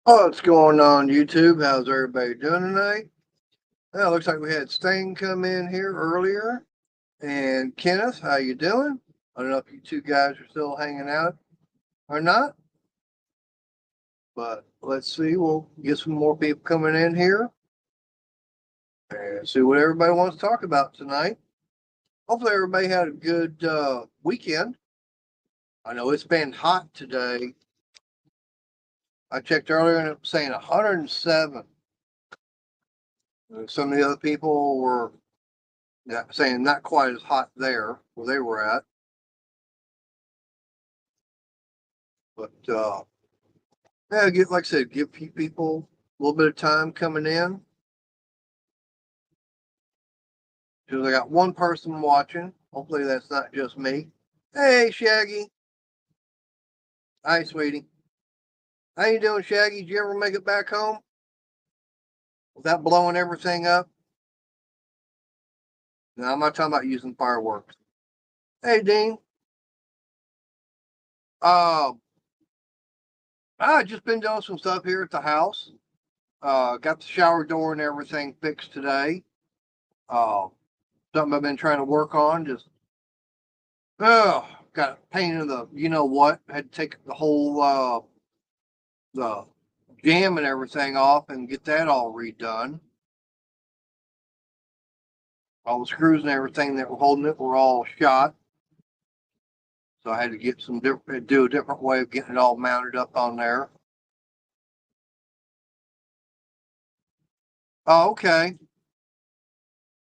What's going on, YouTube? How's everybody doing tonight? Well, looks like we had Stain come in here earlier. And Kenneth, how you doing? I don't know if you two guys are still hanging out or not, but let's see. We'll get some more people coming in here and see what everybody wants to talk about tonight. Hopefully everybody had a good weekend. I know it's been hot today. I checked earlier and it was saying 107. And some of the other people were saying not quite as hot there where they were at. But yeah, like I said, give people a little bit of time coming in. Because I got one person watching. Hopefully that's not just me. Hey, Shaggy. Hi, sweetie. How you doing, Shaggy? Did you ever make it back home without blowing everything up? No, I'm not talking about using fireworks. Hey, Dean. I've just been doing some stuff here at the house. Got the shower door and everything fixed today. Something I've been trying to work on. Just got a pain in the you know what. Had to take the whole the jam and everything off and get that all redone. All the screws and everything that were holding it were all shot. So I had to get do a different way of getting it all mounted up on there. Oh, okay.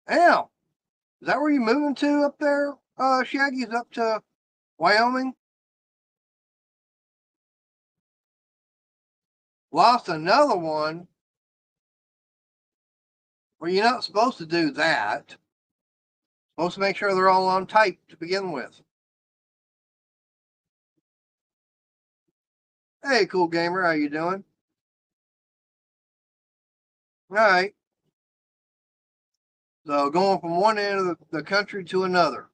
Yeah. Is that where you're moving to up there, Shaggy's up to Wyoming? Lost another one. Well, you're not supposed to do that. Supposed to make sure they're all on tight to begin with. Hey, cool gamer, how you doing? All right. So going from one end of the country to another.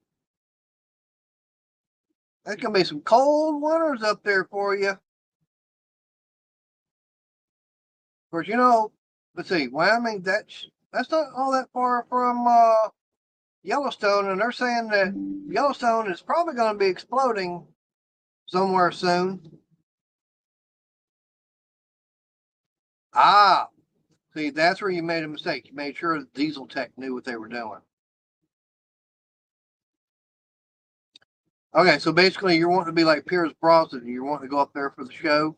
That's gonna be some cold winters up there for you. Of course, let's see, Wyoming, that's not all that far from Yellowstone, and they're saying that Yellowstone is probably going to be exploding somewhere soon. Ah, see, that's where you made a mistake. You made sure the Diesel Tech knew what they were doing. Okay, so basically you're wanting to be like Pierce Brosnan. You're wanting to go up there for the show.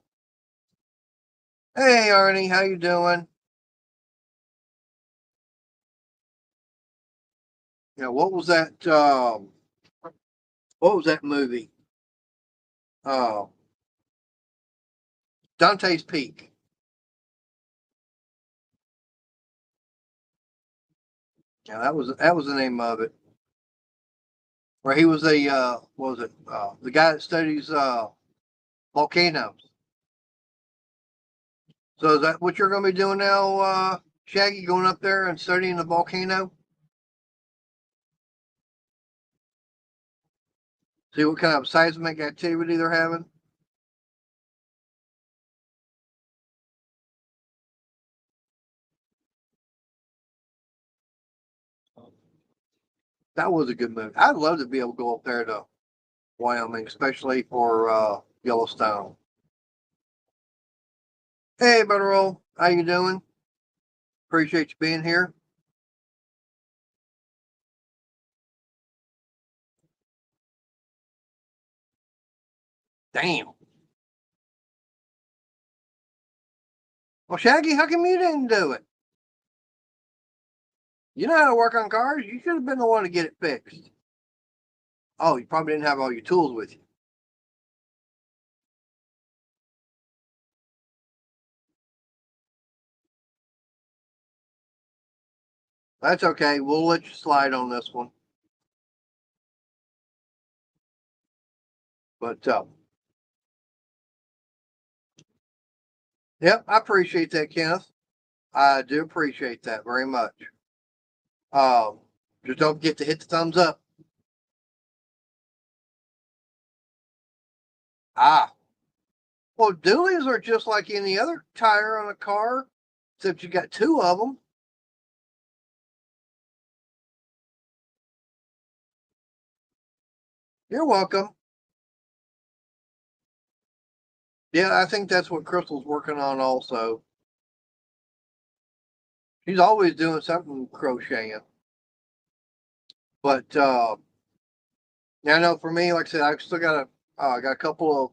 Hey, Arnie, how you doing? Yeah, what was that? What was that movie? Uh, Dante's Peak. Yeah, that was the name of it. Where he was what was it? The guy that studies volcanoes. So is that what you're going to be doing now, Shaggy? Going up there and studying the volcano? See what kind of seismic activity they're having? That was a good movie. I'd love to be able to go up there to Wyoming, especially for Yellowstone. Hey, Butterroll, how you doing? Appreciate you being here. Damn. Well, Shaggy, how come you didn't do it? You know how to work on cars. You should have been the one to get it fixed. Oh, you probably didn't have all your tools with you. That's okay. We'll let you slide on this one. But yep, I appreciate that, Kenneth. I do appreciate that very much. Um, just don't forget to hit the thumbs up. Ah, Well, dualies are just like any other tire on a car, except you got two of them. You're welcome. Yeah, I think that's what Crystal's working on also. She's always doing something crocheting. But yeah, I know for me, like I said, I've still got got a couple of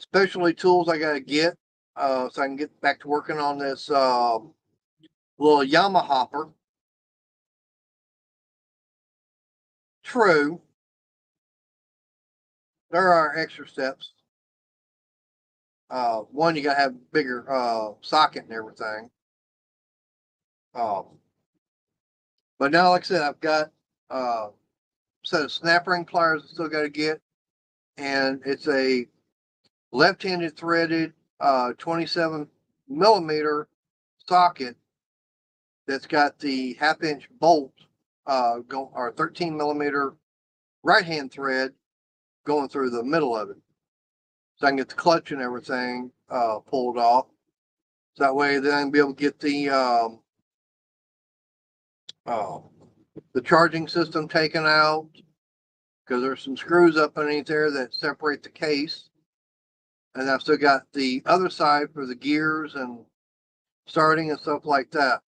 specialty tools I gotta get so I can get back to working on this little Yamaha hopper. True, there are extra steps. One, you gotta have bigger socket and everything. But now, like I said, I've got a set of snap ring pliers I still got to get, and it's a left-handed threaded 27 millimeter socket that's got the half-inch bolt or 13 millimeter right-hand thread going through the middle of it, so I can get the clutch and everything pulled off. So that way, then I can be able to get the charging system taken out, because there's some screws up underneath there that separate the case. And I've still got the other side for the gears and starting and stuff like that.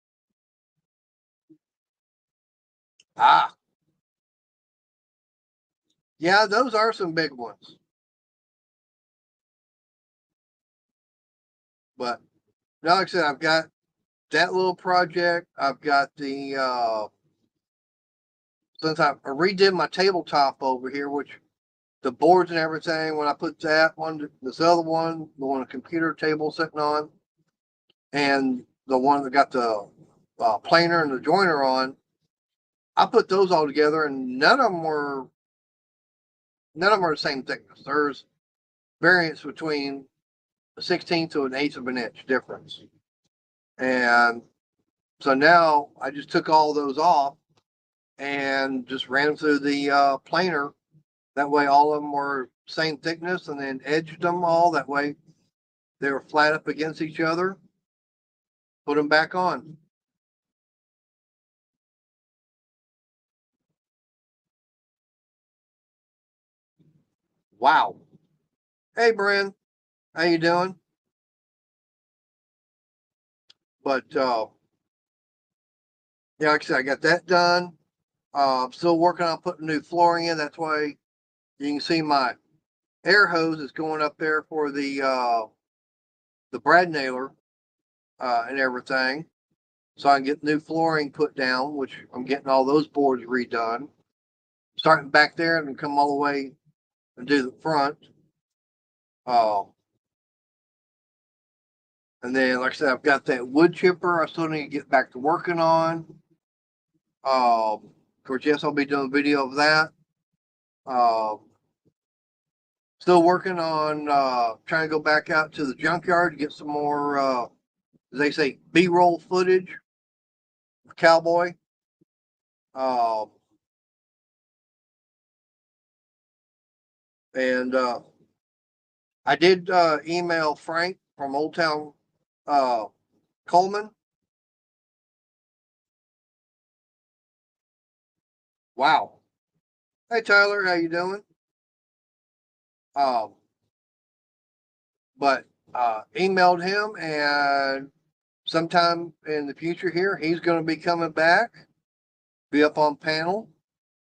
Ah, yeah, those are some big ones. But now, like I said, I've got that little project. I've got the since I redid my tabletop over here, which the boards and everything, when I put that one, this other one, the one the computer table sitting on, and the one that got the planer and the joiner on, I put those all together, and none of them are the same thickness. There's variance between a 16th to an eighth of an inch difference. And so now I just took all those off and just ran them through the planer. That way all of them were same thickness, and then edged them all. That way they were flat up against each other. Put them back on. Wow. Hey, Bren, how you doing? But yeah, like I said, I got that done. I'm still working on putting new flooring in. That's why you can see my air hose is going up there for the brad nailer and everything, so I can get new flooring put down, which I'm getting all those boards redone. Starting back there and come all the way and do the front. Uh, and then, like I said, I've got that wood chipper I still need to get back to working on. Of course, yes, I'll be doing a video of that. Still working on trying to go back out to the junkyard to get some more, as they say, B-roll footage of Cowboy. And I did email Frank from Old Town Coleman. Wow. Hey Tyler, how you doing? Um, but emailed him, and sometime in the future here, he's going to be coming back, be up on panel.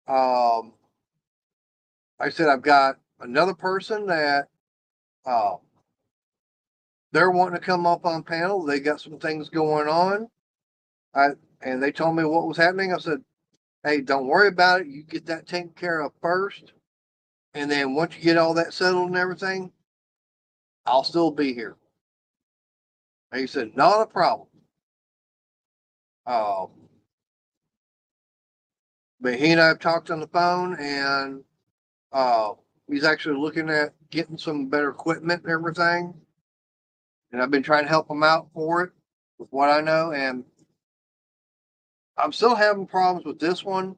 Like I said, I've got another person that uh, they're wanting to come up on panel. They got some things going on. And they told me what was happening. I said, hey, don't worry about it. You get that taken care of first. And then once you get all that settled and everything, I'll still be here. And he said, not a problem. Uh, but he and I have talked on the phone, and he's actually looking at getting some better equipment and everything. And I've been trying to help him out for it with what I know. And I'm still having problems with this one.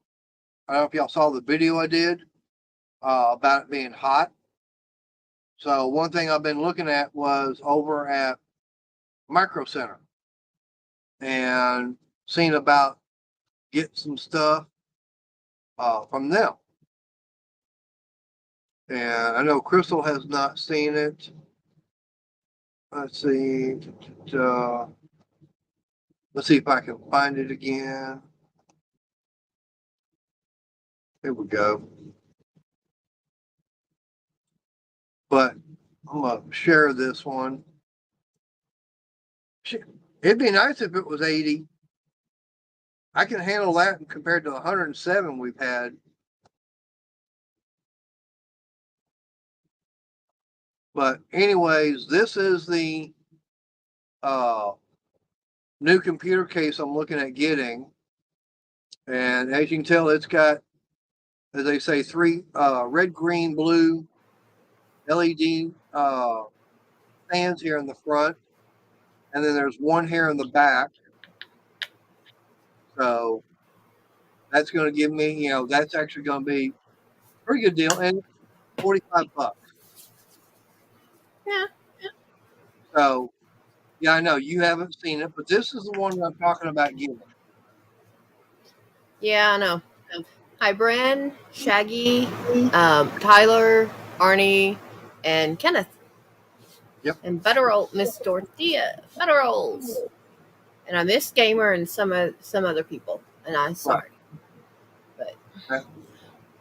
I don't know if y'all saw the video I did about it being hot. So one thing I've been looking at was over at Micro Center and seeing about getting some stuff from them. And I know Crystal has not seen it. Let's see. Let's see if I can find it again. There we go. But I'm gonna share this one. It'd be nice if it was 80. I can handle that compared to 107 we've had. But anyways, this is the new computer case I'm looking at getting. And as you can tell, it's got, as they say, 3 red, green, blue LED fans here in the front. And then there's one here in the back. So that's going to give me, that's actually going to be a pretty good deal. And $45. Yeah. So, yeah, I know you haven't seen it, but this is the one I'm talking about getting. Yeah, I know. Hi, Bren, Shaggy, Tyler, Arnie, and Kenneth. Yep. And Federal, Miss Dorothea, Federals. And I missed Gamer and some other people. And I'm sorry. But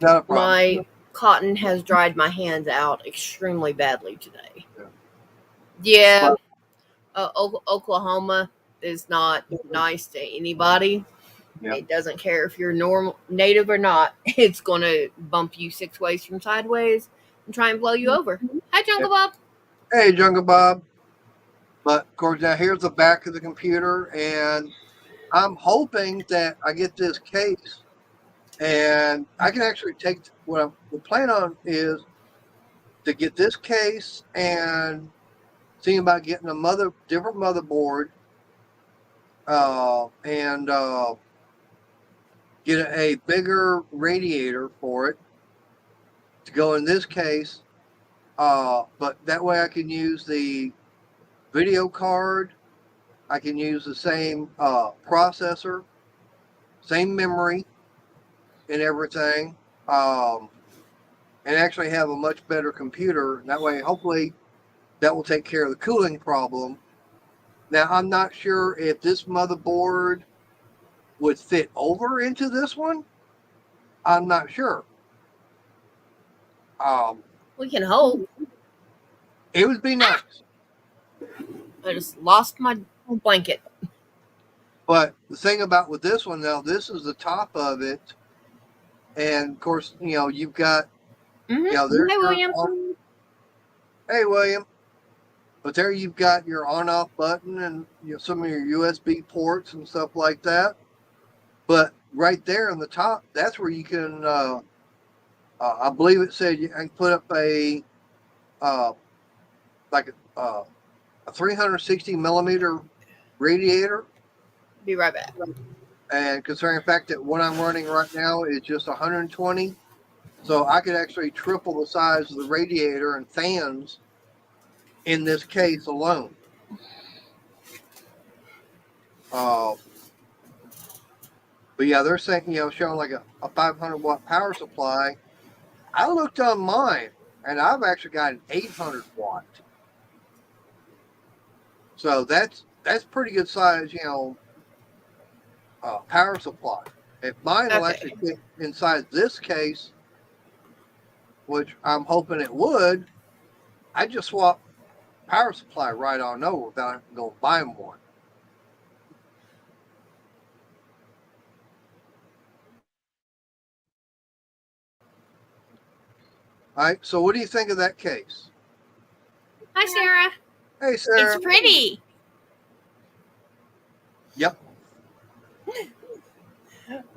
Not a problem. my cotton has dried my hands out extremely badly today. Yeah. Oklahoma is not nice to anybody. Yeah. It doesn't care if you're normal native or not. It's going to bump you 6 ways from sideways and try and blow you over. Hi, Jungle Bob. Hey, Jungle Bob. But of course, now here's the back of the computer, and I'm hoping that I get this case, and I can actually take what I'm planning on is to get this case and seeing about getting a different motherboard, and get a bigger radiator for it to go in this case. But that way I can use the video card. I can use the same processor, same memory, and everything, and actually have a much better computer. That way, hopefully, that will take care of the cooling problem. Now, I'm not sure if this motherboard would fit over into this one. I'm not sure. We can hope. It would be nice. I just lost my blanket. But the thing about with this one now, this is the top of it, and of course, you've got, Mm-hmm. Hi, William. Hey, William. But there you've got your on-off button and some of your USB ports and stuff like that. But right there on the top, that's where you can, I believe it said you can put up a 360 millimeter radiator. Be right back. And considering the fact that what I'm running right now is just 120, so I could actually triple the size of the radiator and fans in this case alone. But yeah, they're saying, showing like a 500 watt power supply. I looked on mine and I've actually got an 800 watt. So that's pretty good size, power supply. If mine will actually fit inside this case, which I'm hoping it would, I just swap power supply right on over without having to go buy one. All right, so what do you think of that case? Hi, Sarah. Hey, Sarah. It's pretty. Yep.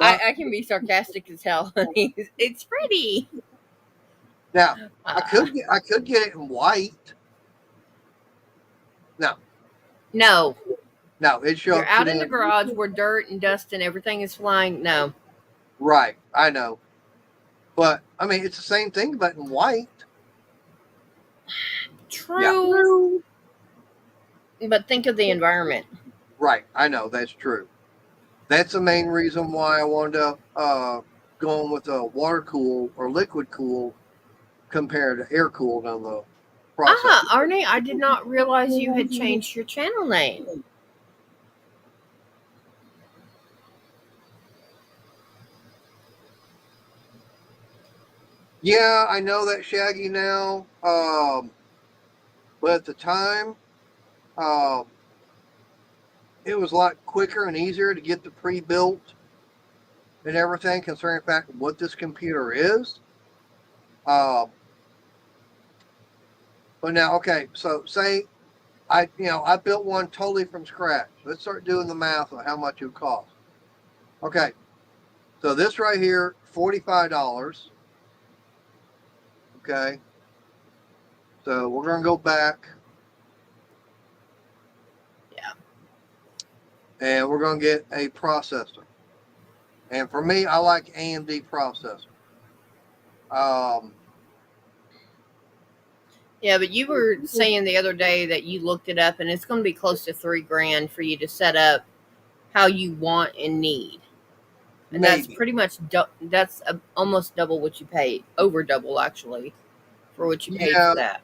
I can be sarcastic as hell. It's pretty. Now, I could get it in white. No. It shows. You're out in the garage where dirt and dust and everything is flying. No. Right, I know. But, I mean, it's the same thing, but in white. True. But think of the environment. Right. I know that's true. That's the main reason why I wound up going with a water cool or liquid cool compared to air cooled on the process. Arnie, I did not realize you had changed your channel name. Yeah, I know that Shaggy now. But at the time, it was a lot quicker and easier to get the pre-built and everything concerning the fact of what this computer is. But now, okay, so say I built one totally from scratch. Let's start doing the math of how much it would cost. Okay, so this right here, $45. Okay, so we're gonna go back. Yeah. And we're gonna get a processor. And for me, I like AMD processor. Yeah, but you were saying the other day that you looked it up and it's going to be close to $3,000 for you to set up how you want and need. And that's pretty much, almost double what you paid, over double actually, for what you paid for that.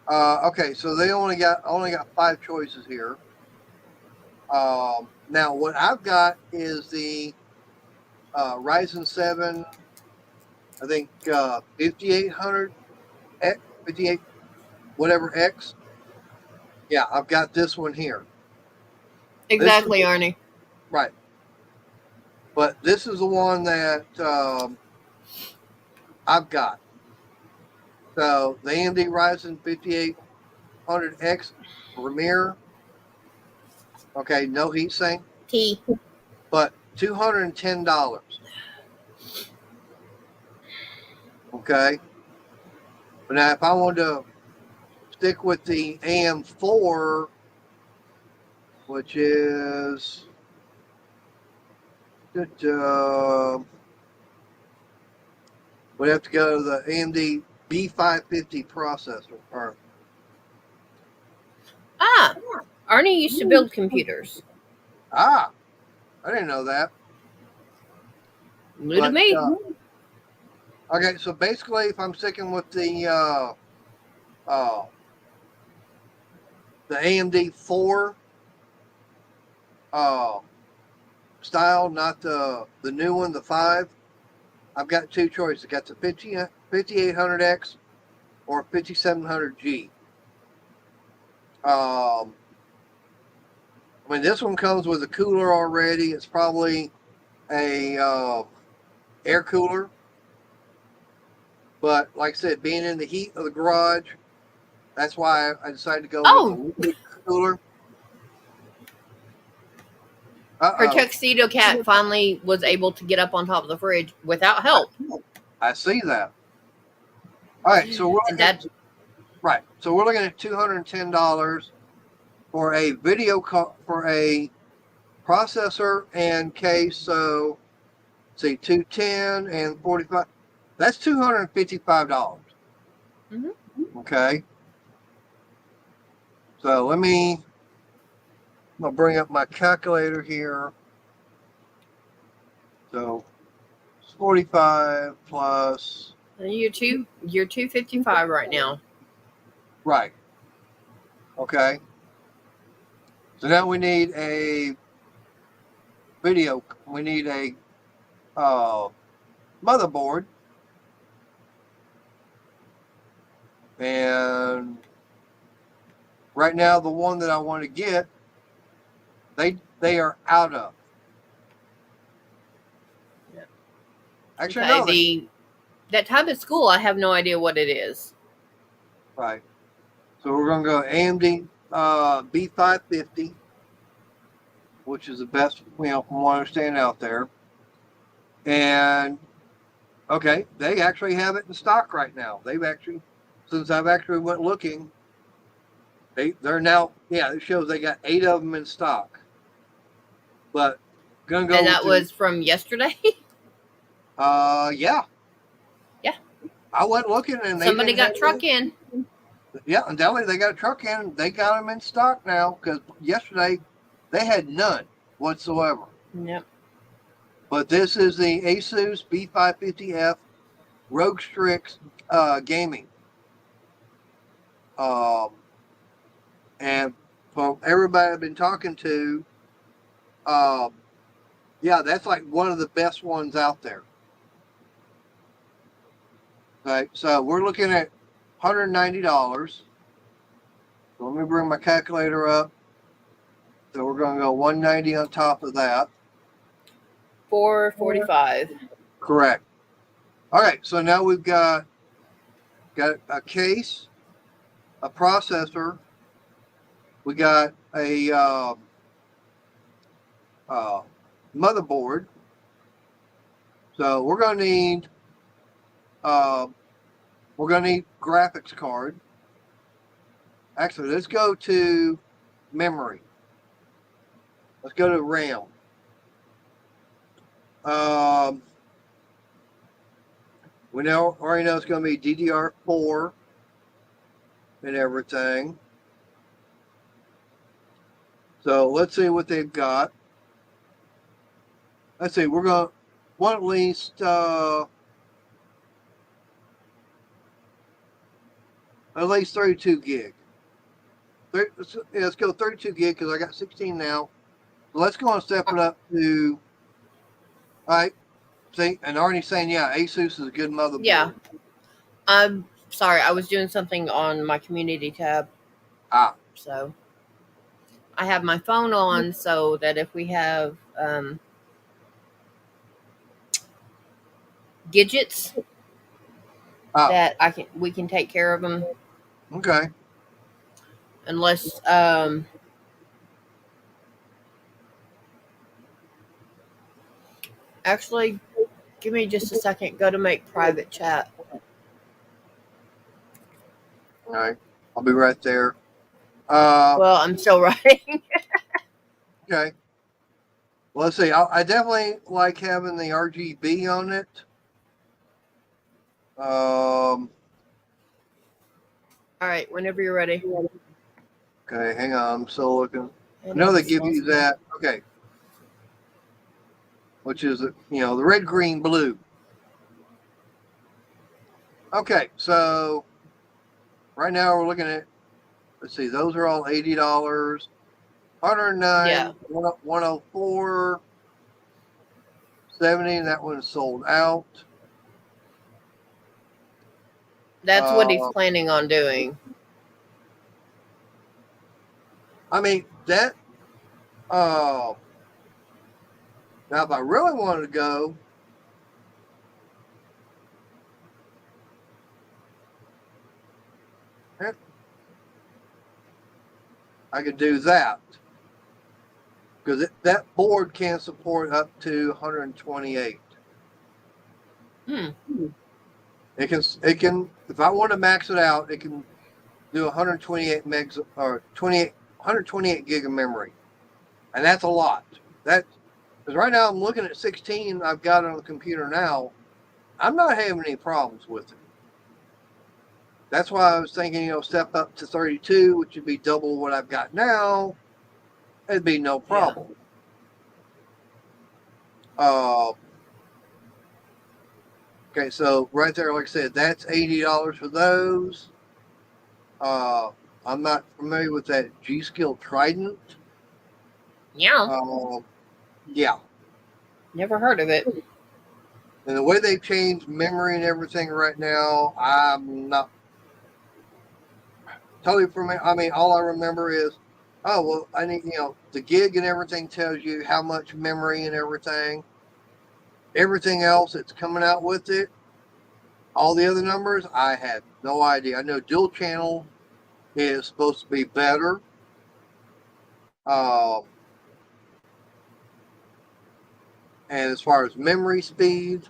Okay, so they only got 5 choices here. Now what I've got is the Ryzen 7, I think 5800 X, 58 whatever X. Yeah, I've got this one here. Exactly, Arnie. Right. But this is the one that I've got. So the AMD Ryzen 5800X Premier. Okay, no heatsink. T. But $210. Okay. But now if I want to stick with the AM4, which is would have to go to the AMD B550 processor. Arnie used to build computers. I didn't know that. New to me. Okay, so basically, if I'm sticking with the AMD 4 style, not the new one, the 5, I've got 2 choices. I got the 5800X or 5700G. I mean, this one comes with a cooler already. It's probably a air cooler. But like I said, being in the heat of the garage, that's why I decided to go with the liquid cooler. Her tuxedo cat finally was able to get up on top of the fridge without help. I see that. All right, so we're looking at $210 for a for a processor and case. So, see, 210 and 45. That's $255. Okay. So I'm gonna bring up my calculator here. So it's 45 plus. You're 255 right now. Right. Okay. So now we need a video. We need a motherboard. And right now, the one that I want to get, they are out of. Yeah. Actually, okay, no. That type of school, I have no idea what it is. Right. So we're going to go AMD B550, which is the best, from what I understand out there. And okay, they actually have it in stock right now. They've actually, since I've actually went looking, they're now, it shows they got 8 of them in stock. But gonna go. And that was from yesterday. Yeah. Yeah. I went looking and somebody got truck in. Yeah, and Delhi, they got a truck in. They got them in stock now because yesterday they had none whatsoever. Yep. But this is the Asus B550F Rogue Strix gaming. Um, and from everybody I've been talking to, yeah, that's like one of the best ones out there. Okay, so we're looking at $190. So let me bring my calculator up. So we're going to go 190 on top of that. 445. Correct. All right, so now we've got a case, a processor. We got a motherboard. So we're going to need graphics card. Actually, let's go to memory. Let's go to RAM. We already know it's going to be DDR4 and everything. So let's see what they've got. Let's see. We're going to want at least at least 32 gig. Let's go 32 gig because I got 16 now. So let's go and step it up to. All right. See, and already saying, yeah, Asus is a good motherboard. Yeah. I'm sorry, I was doing something on my community tab. So I have my phone on so that if we have gadgets that we can take care of them. Okay. Unless actually, give me just a second. Go to make private chat. All right. I'll be right there. Well, I'm still writing. Okay. Well, let's see. I definitely like having the RGB on it. All right. Whenever you're ready. Okay. Hang on. I'm still looking. I know they give you that. Okay. Which is, the red, green, blue. Okay. So right now we're looking at, let's see, those are all $80. 109, Yeah. 104, 70. That one's sold out. That's what he's planning on doing. I mean, that, now if I really wanted to go, I could do that. Because that board can support up to 128. It can, if I want to max it out, it can do 128 megs or 128 gig of memory. And that's a lot. Because right now I'm looking at 16 I've got it on the computer now. I'm not having any problems with it. That's why I was thinking, step up to 32, which would be double what I've got now. It'd be no problem. Yeah. Okay, so right there, like I said, that's $80 for those. I'm not familiar with that G.Skill Trident. Yeah. Yeah. Never heard of it. And the way they've changed memory and everything right now, I'm not totally familiar. I mean, all I remember is, oh, well, I need, the gig and everything tells you how much memory and everything. Everything else that's coming out with it, all the other numbers, I have no idea. I know dual channel is supposed to be better. And as far as memory speed,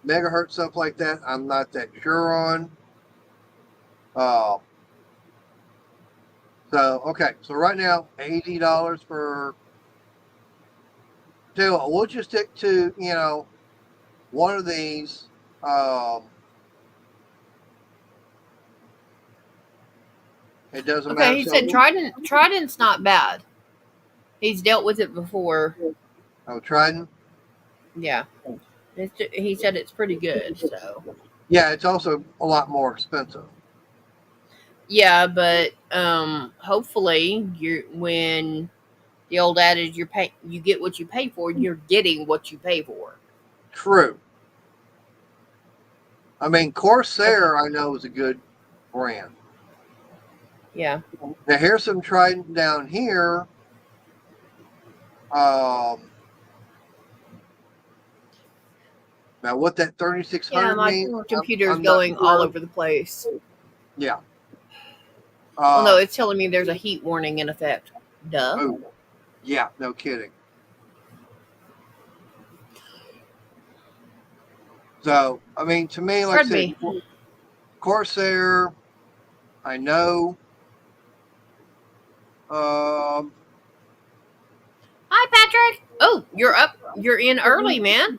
megahertz, stuff like that, I'm not that sure on. So, okay. So right now, $80 for, we'll just stick to, one of these. It doesn't matter. Okay, he said Trident's not bad. He's dealt with it before. Oh, Trident? Yeah. He said it's pretty good, so. Yeah, it's also a lot more expensive. Yeah, but hopefully when the old adage you get what you pay for, you're getting what you pay for. True. I mean, Corsair, I know, is a good brand. Yeah. Now, here's some Trident down here. Now, what that 3600 Yeah, my means, computer's I'm not going sure. all over the place. Yeah. Well, no, it's telling me there's a heat warning in effect. Duh. Oh, yeah, no kidding. So, I mean, to me, like I said, Corsair, I know. Hi, Patrick. Oh, you're up. You're in early, man.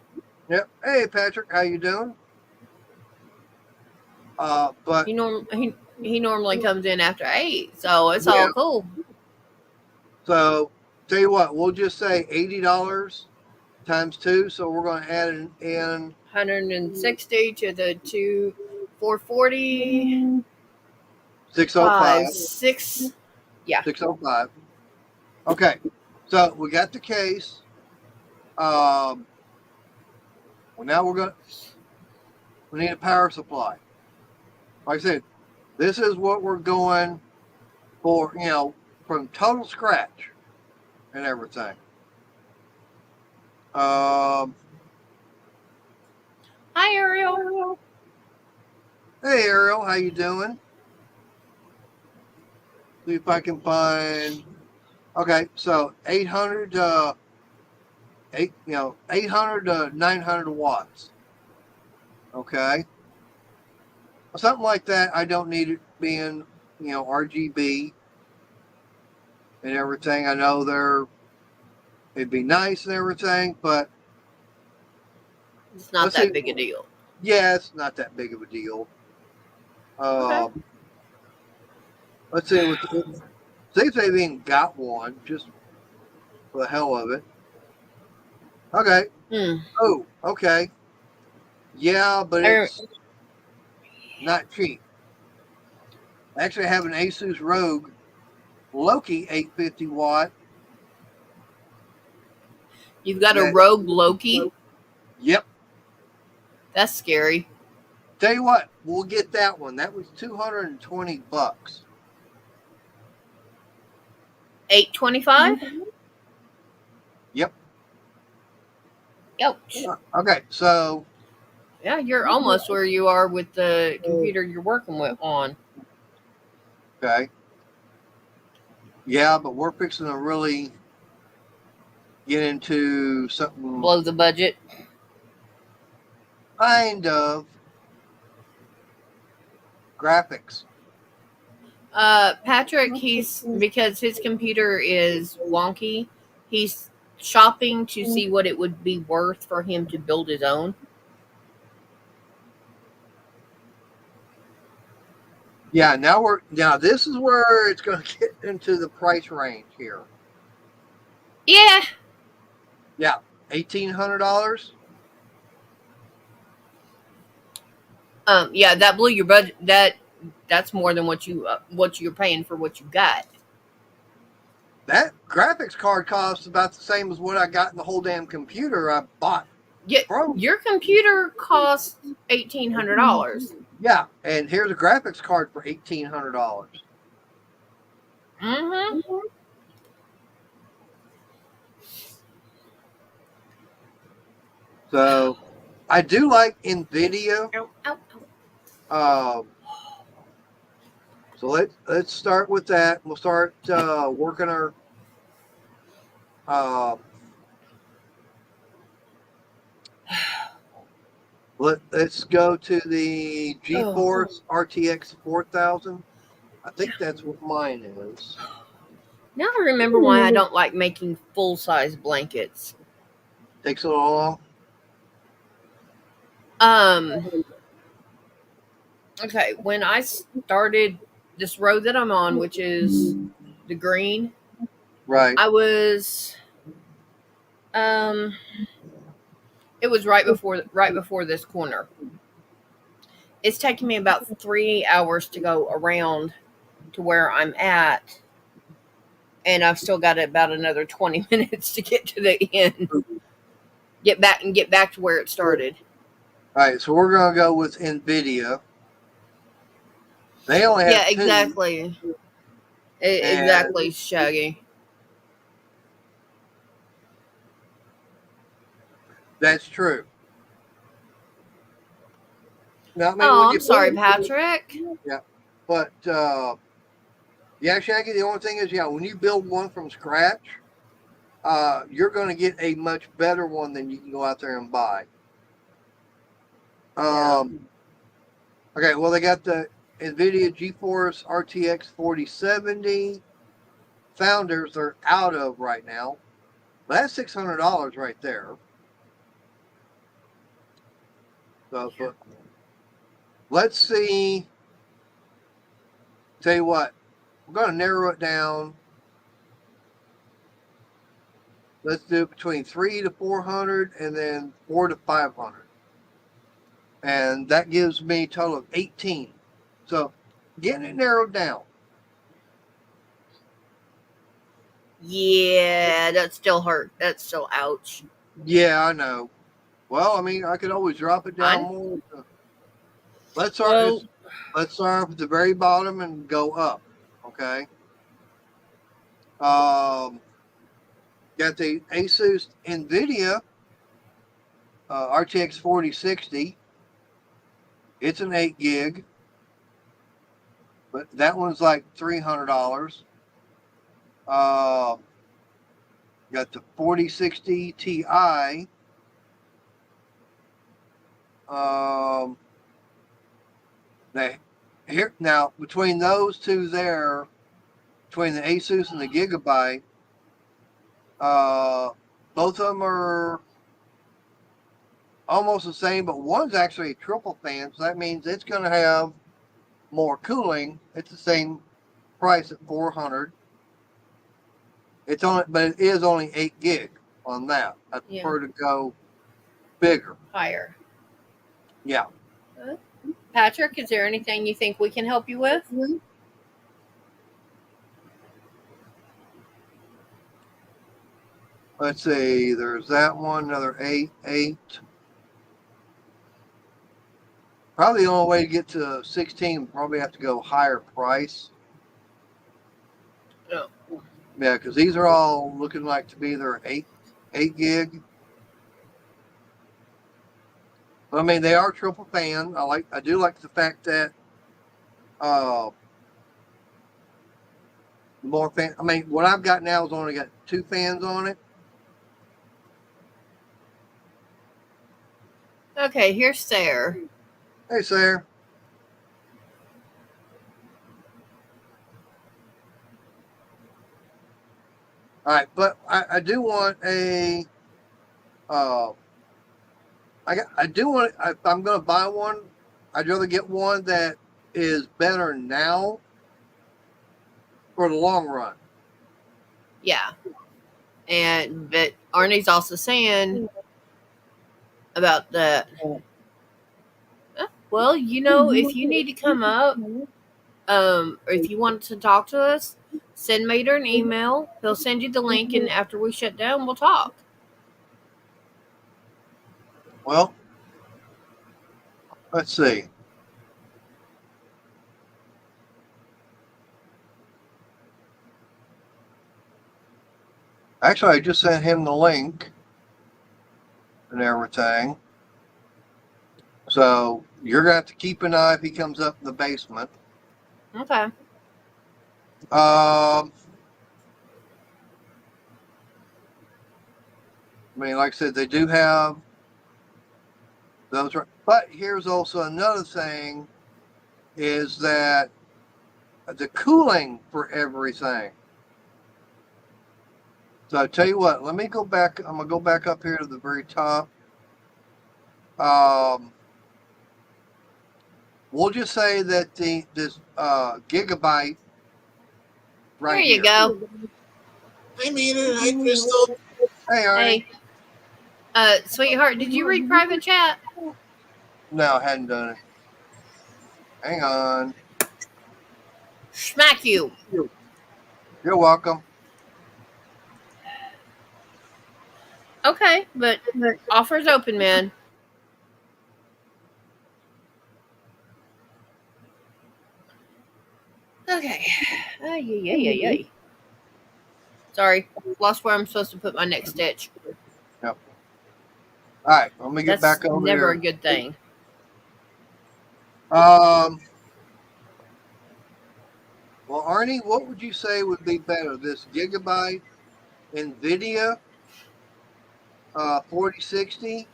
Yep. Hey, Patrick, how you doing? But He normally comes in after 8, so it's all cool. So, tell you what, we'll just say $80 times 2. So we're going to add in 160 to the 440. 605. 6. Yeah. 605. Okay. So we got the case. Well, now we need a power supply. Like I said, this is what we're going for, from total scratch and everything. Hi, Ariel. Hey, Ariel, how you doing? See if I can find. Okay, so 800 to 800 to 900 watts. Okay, something like that. I don't need it being RGB and everything. I know it'd be nice and everything, but it's not that big a deal. Yeah, it's not that big of a deal. Okay. Let's see if they've even got one, just for the hell of it. Okay. Oh, okay. Yeah, but it's not cheap. I actually have an Asus ROG Loki 850 watt. You've got a ROG Loki? Yep. That's scary. Tell you what, we'll get that one. That was $220. $825? Yep. Ouch. Okay, so yeah, you're almost where you are with the computer you're working on. Okay. Yeah, but we're fixing to really get into something. Blow the budget. Kind of. Graphics. Patrick, because his computer is wonky, he's shopping to see what it would be worth for him to build his own. Yeah, now this is where it's going to get into the price range here. Yeah. Yeah, $1,800. Yeah, that blew your budget. That's more than what you're paying for what you got. That graphics card costs about the same as what I got in the whole damn computer I bought. Yeah, your computer costs $1,800. Yeah, and here's a graphics card for $1,800. Mm-hmm. So, I do like NVIDIA. So let's start with that. We'll start working our. Let's go to the GeForce RTX 4000. I think that's what mine is. Now I remember why I don't like making full-size blankets. Takes a little long. Okay, when I started this road that I'm on, which is the green, Right. I was it was right before this corner. It's taking me about 3 hours to go around to where I'm at, and I've still got about another 20 minutes to get to the end. Get back to where it started. All right, so we're gonna go with NVIDIA. They only have Yeah, two, exactly. and Exactly, Shaggy. that's true. Now, I mean, Oh, when I'm you sorry, build, Patrick. yeah, but yeah, Shaggy. The only thing is, yeah, when you build one from scratch, you're going to get a much better one than you can go out there and buy. Yeah. Okay, well, they got the NVIDIA GeForce RTX 4070 Founders. They're out of right now. That's $600 right there. So, but let's see. Tell you what, we're going to narrow it down. Let's do it between 300 to 400, and then 400 to 500, and that gives me a total of 18. So, getting it narrowed down. Yeah, that still hurt. That's still ouch. Yeah, I know. Well, I mean, I could always drop it down I more. Let's start. well, Let's start at the very bottom and go up. Okay. Um, got the Asus NVIDIA RTX 4060. It's an 8 gig, but that one's like $300. Uh, got the 4060 Ti. Um, they here now between those two there, between the Asus and the Gigabyte, both of them are almost the same, but one's actually a triple fan, so that means it's going to have more cooling. It's the same price at 400. It's only, but it is only 8 gig on that. I yeah, prefer to go bigger. higher. Yeah. Patrick, is there anything you think we can help you with? Let's see. There's that one. Another 8. Probably the only way to get to 16, probably have to go higher price. No. Yeah, because these are all looking like to be their 8 gig. I mean, they are triple fan. I do like the fact that more fan. I mean, what I've got now is only got 2 fans on it. Okay, here's Sarah. Hey, Sarah. All right, but I do want a. I do want. If I'm going to buy one, I'd rather get one that is better now for the long run. Yeah, but Arnie's also saying about that. Well, if you need to come up, or if you want to talk to us, send Mater an email. He'll send you the link, and after we shut down, we'll talk. Well, let's see. Actually, I just sent him the link and everything. So you're going to have to keep an eye if he comes up in the basement. Okay. I mean, like I said, they do have those. But here's also another thing is that the cooling for everything. So I tell you what, let me go back. I'm going to go back up here to the very top. we'll just say that this gigabyte right There you here. go. Hi, Mater. Hi, Crystal. Hey, Arnie. Hey, sweetheart, did you read private chat? No, I hadn't done it. Hang on. Smack you. You're welcome. Okay, but offer's open, man. Okay. Ay. Sorry, lost where I'm supposed to put my next stitch. Yep. All right, let me get That's back over never here. a good thing. Well, Arnie, what would you say would be better, this gigabyte NVIDIA 4060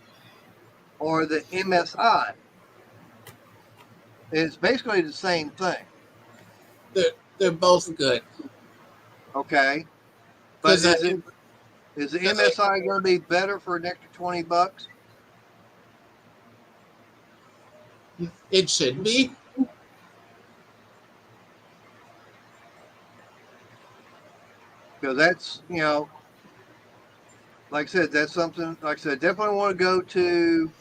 or the MSI? It's basically the same thing. They're both good. Okay. But 'Cause is the MSI going to be better for an extra $20? it should be. Because that's, like I said, that's something, like I said, definitely want to go to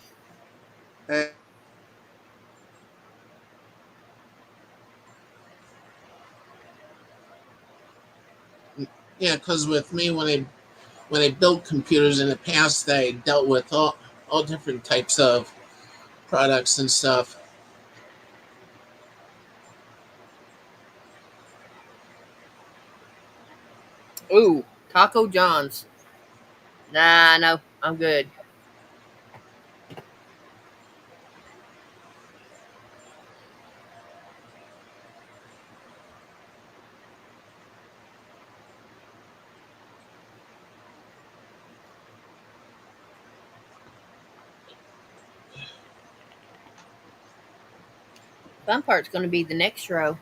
a, Yeah, because with me, when I built computers in the past, I dealt with all different types of products and stuff. Ooh, Taco John's. Nah, no, I'm good. Fun part's going to be the next row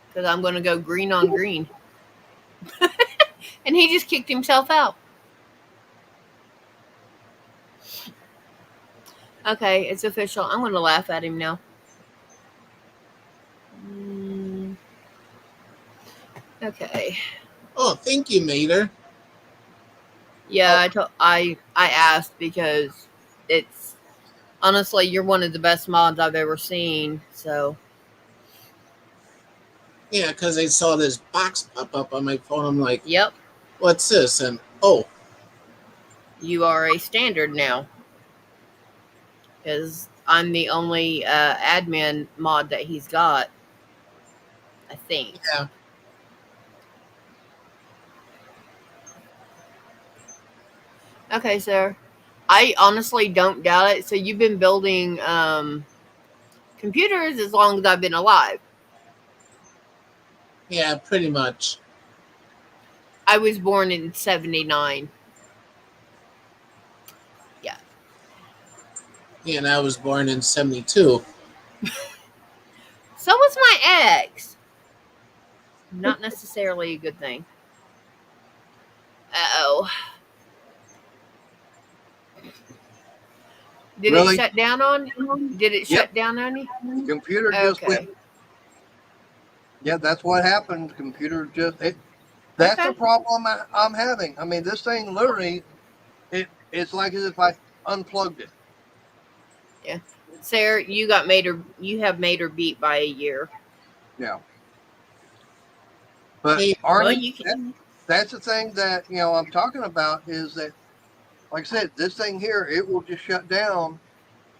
because I'm going to go green on green. And he just kicked himself out. Okay, it's official. I'm going to laugh at him now. Okay. Oh, thank you, Mater. Yeah, I asked because it's honestly you're one of the best mods I've ever seen. So Yeah, because I saw this box pop up on my phone. I'm like, yep, what's this? And oh, you are a standard now because I'm the only admin mod that he's got. I think. yeah. Okay, sir. I honestly don't doubt it. So you've been building computers as long as I've been alive. Yeah, pretty much. I was born in '79. Yeah. Yeah, and I was born in 72. So was my ex. Not necessarily a good thing. Oh. Did Really? it shut down on? Did it Yep. shut down on you? The computer just Okay. went. Yeah, that's what happened. The computer just that's Okay. the problem I'm having. I mean, this thing literally, it's like as if I unplugged it. Yeah. Sarah, you have made her beat by a year. Yeah. But Hey, Well, Arnie, you can. that's the thing that I'm talking about is that, like I said, this thing here, it will just shut down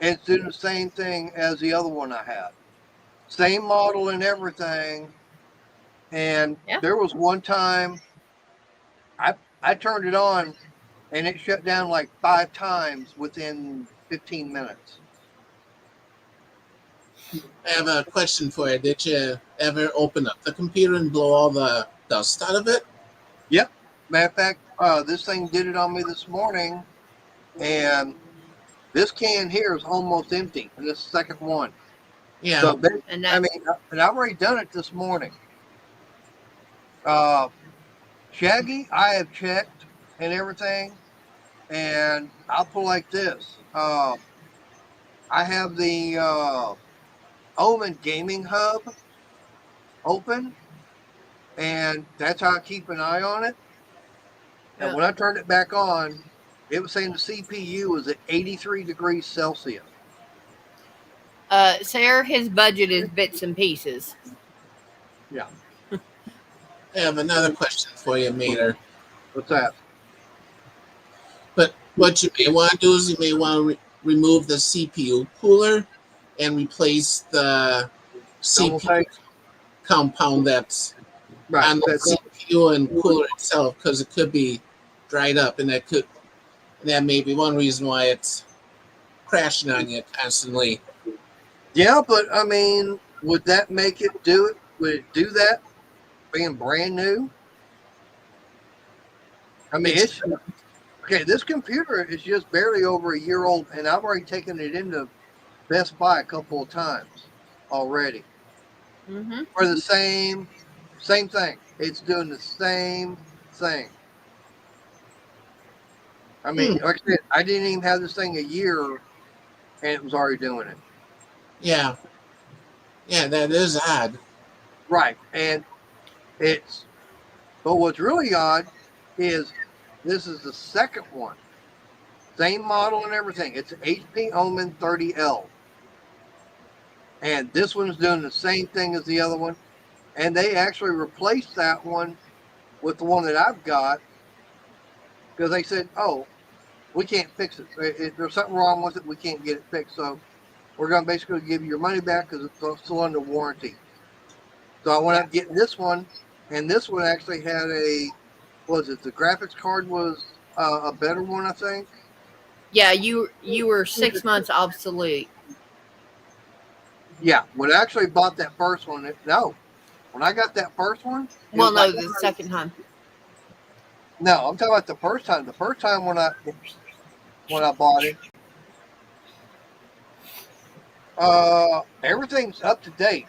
and it's doing the same thing as the other one I had. Same model and everything. And Yeah. there was one time I turned it on and it shut down like 5 times within 15 minutes. I have a question for you. Did you ever open up the computer and blow all the dust out of it? Yep. Matter of fact, this thing did it on me this morning, and this can here is almost empty, and this second one. Yeah. So, And I that's mean, and I've already done it this morning. Shaggy, I have checked and everything, and I'll put like this. I have the Omen Gaming Hub open, and that's how I keep an eye on it. And Yeah. when I turned it back on, it was saying the CPU was at 83 degrees Celsius. Sarah, his budget is bits and pieces. Yeah. I have another question for you, Mater. What's that? But what you may want to do is you may want to remove the CPU cooler and replace the Double CPU take? compound that's Right. on the That's CPU and cooler itself, because it could be dried up, and that may be one reason why it's crashing on you constantly. yeah, but I mean, would that make it do it? Would it do that being brand new? I mean, it's okay. This computer is just barely over a year old, and I've already taken it into Best Buy a couple of times already Mm-hmm. for the same thing. It's doing the same thing. I mean, like I said, I didn't even have this thing a year, and it was already doing it. Yeah, that is odd. Right, and it's. But what's really odd is this is the second one, same model and everything. It's an HP Omen 30L, and this one's doing the same thing as the other one. And they actually replaced that one with the one that I've got because they said, "Oh, we can't fix it. There's something wrong with it. We can't get it fixed. So we're going to basically give you your money back because it's still under warranty." So I went out getting this one, and this one actually had the graphics card was a better one, I think. Yeah, you were 6 months obsolete. Yeah, when I actually bought that first one, when I got that first one. Well, no, the second time. No, I'm talking about the first time. The first time when I bought it, everything's up to date.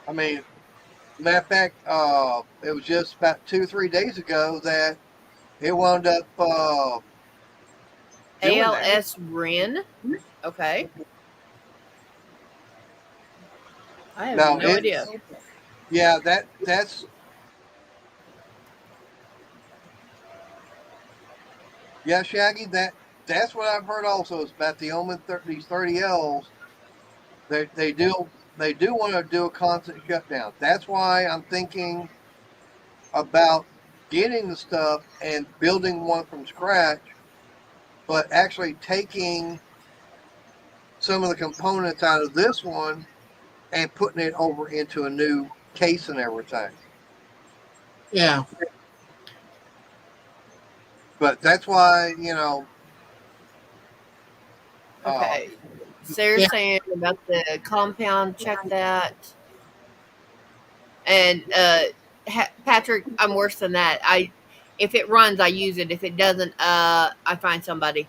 I mean, matter of fact, it was just about 2 or 3 days ago that it wound up doing that. ALS Ren. Okay. I have Now, no idea. Yeah, that's yeah, Shaggy. That's what I've heard also is about the Omen these 30Ls. They do want to do a constant shutdown. That's why I'm thinking about getting the stuff and building one from scratch, but actually taking some of the components out of this one and putting it over into a new case and everything. Yeah. But that's why, Okay. Sarah's saying about the compound, check that. And Patrick, I'm worse than that. If it runs, I use it. If it doesn't, I find somebody.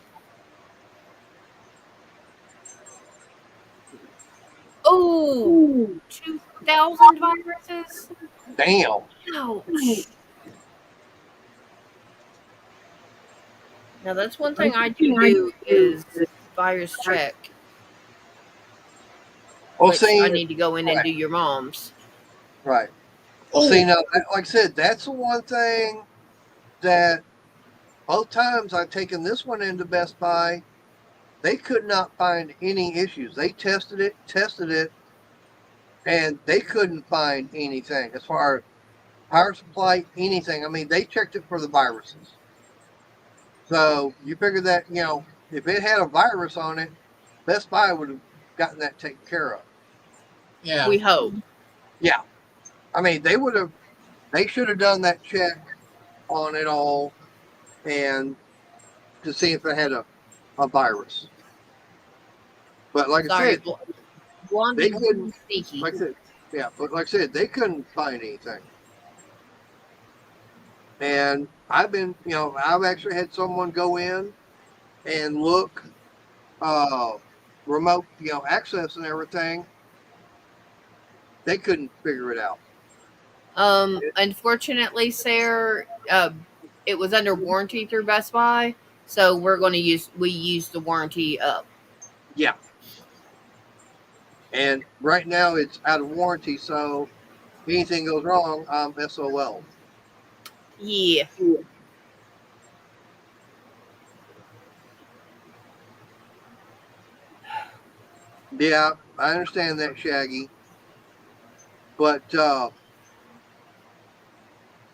Oh, 2,000 viruses? damn. Ouch. Now that's one thing I do is virus check. Well, Which see, I need to go in and do your mom's. right. Well, see, now, like I said, that's the one thing that both times I've taken this one into Best Buy, they could not find any issues. They tested it, and they couldn't find anything as far as power supply, anything. I mean, they checked it for the viruses. So you figure that, if it had a virus on it, Best Buy would have gotten that taken care of. Yeah. We hope. Yeah. I mean, they should have done that check on it all and to see if it had a virus. But like I said, Blondie they couldn't. sneaky. Like I said, yeah, but like I said, they couldn't find anything. And I've actually had someone go in and look, remote, access and everything. They couldn't figure it out. Unfortunately, Sarah, it was under warranty through Best Buy, so we use the warranty up. Yeah. And right now it's out of warranty, so if anything goes wrong, I'm SOL. Yeah. Yeah, I understand that, Shaggy. But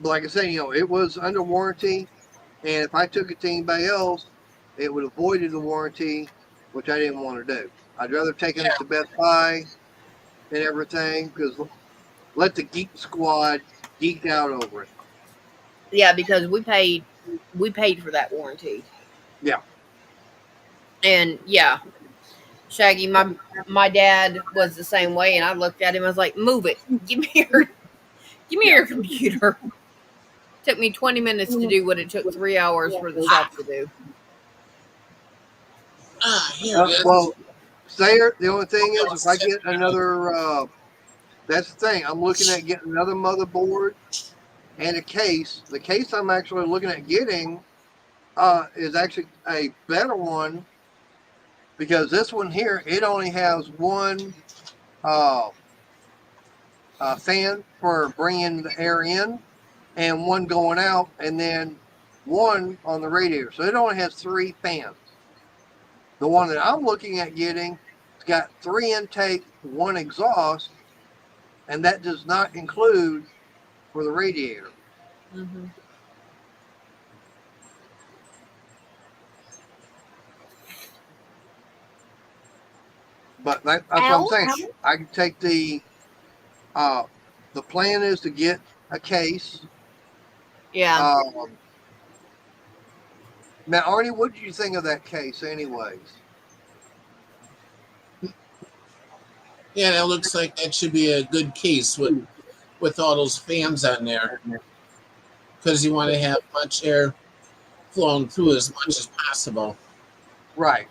like I said, it was under warranty, and if I took it to anybody else, it would have voided the warranty, which I didn't want to do. I'd rather take it to Best Buy and everything, because let the Geek Squad geek out over it. Yeah, because we paid for that warranty. Yeah. And yeah, Shaggy, my dad was the same way, and I looked at him. I was like, "Move it! Give me your computer." Took me 20 minutes to do what it took 3 hours for the shop to do. Here it is. Well, Sayer, the only thing is, if I get another, that's the thing. I'm looking at getting another motherboard and a case. The case I'm actually looking at getting is actually a better one, because this one here, it only has one fan for bringing the air in and one going out, and then one on the radiator. So it only has 3 fans. The one that I'm looking at getting, it's got 3 intake, 1 exhaust, and that does not include for the radiator. Mm-hmm. But that's what I'm saying. I can take the plan is to get a case. Yeah. Now, Arnie, what did you think of that case anyways? Yeah, that looks like that should be a good case with all those fans on there, because you want to have much air flowing through as much as possible. Right.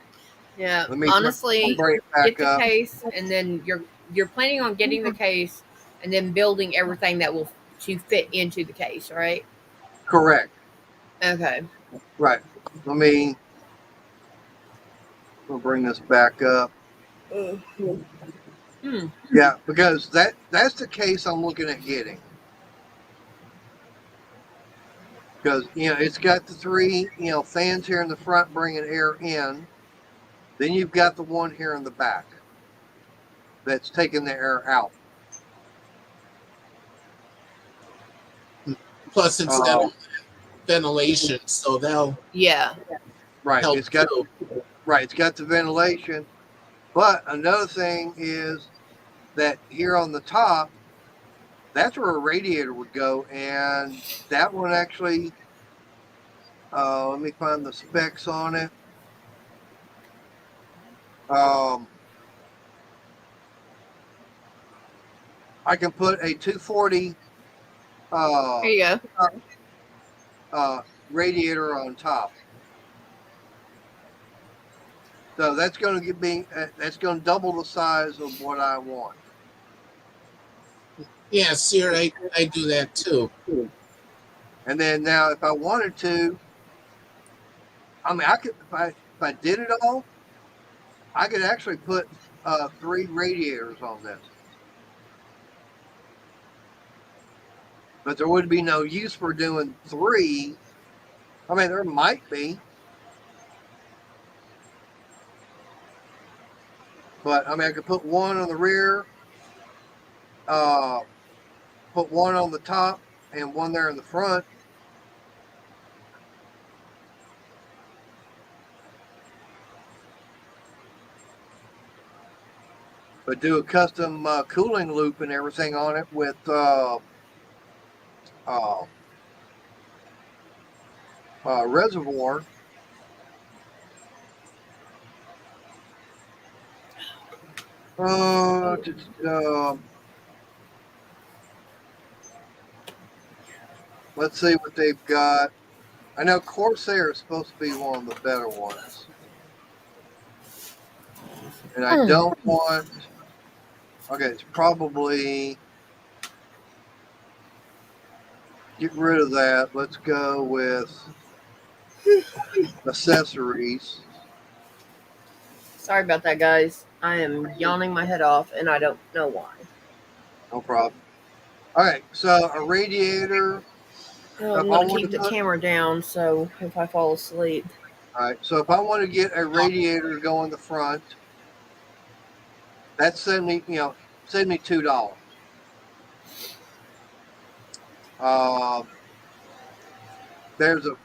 Yeah. Let me Honestly, bring it back get the up. case, and then you're planning on getting the case, and then building everything that will to fit into the case, right? Correct. Okay. Right. We'll bring this back up. Hmm. Yeah, because that's the case I'm looking at getting. Because it's got the 3 fans here in the front bringing air in. Then you've got the one here in the back that's taking the air out. Plus, it's got ventilation, so they'll right. help It's got too. right. It's got the ventilation. But another thing is that here on the top, that's where a radiator would go, and that one actually. Let me find the specs on it. I can put a 240 There you go. Radiator on top. So that's going to that's going to double the size of what I want. Yeah, Sear, I do that too. And then now, if I wanted to, I mean, I could if I did it all, I could actually put 3 radiators on this. But there would be no use for doing 3. I mean, there might be. But, I mean, I could put 1 on the rear, put 1 on the top, and 1 there in the front. But do a custom cooling loop and everything on it with reservoir. Let's see what they've got. I know Corsair is supposed to be one of the better ones. And I don't want... Okay, it's probably... Get rid of that. Let's go with accessories. Sorry about that, guys. I am yawning my head off, and I don't know why. No problem. All right, so a radiator. Well, If I'm I going to want keep to the put, camera down, so if I fall asleep. all right, so if I want to get a radiator to go in the front, that's $72. There's a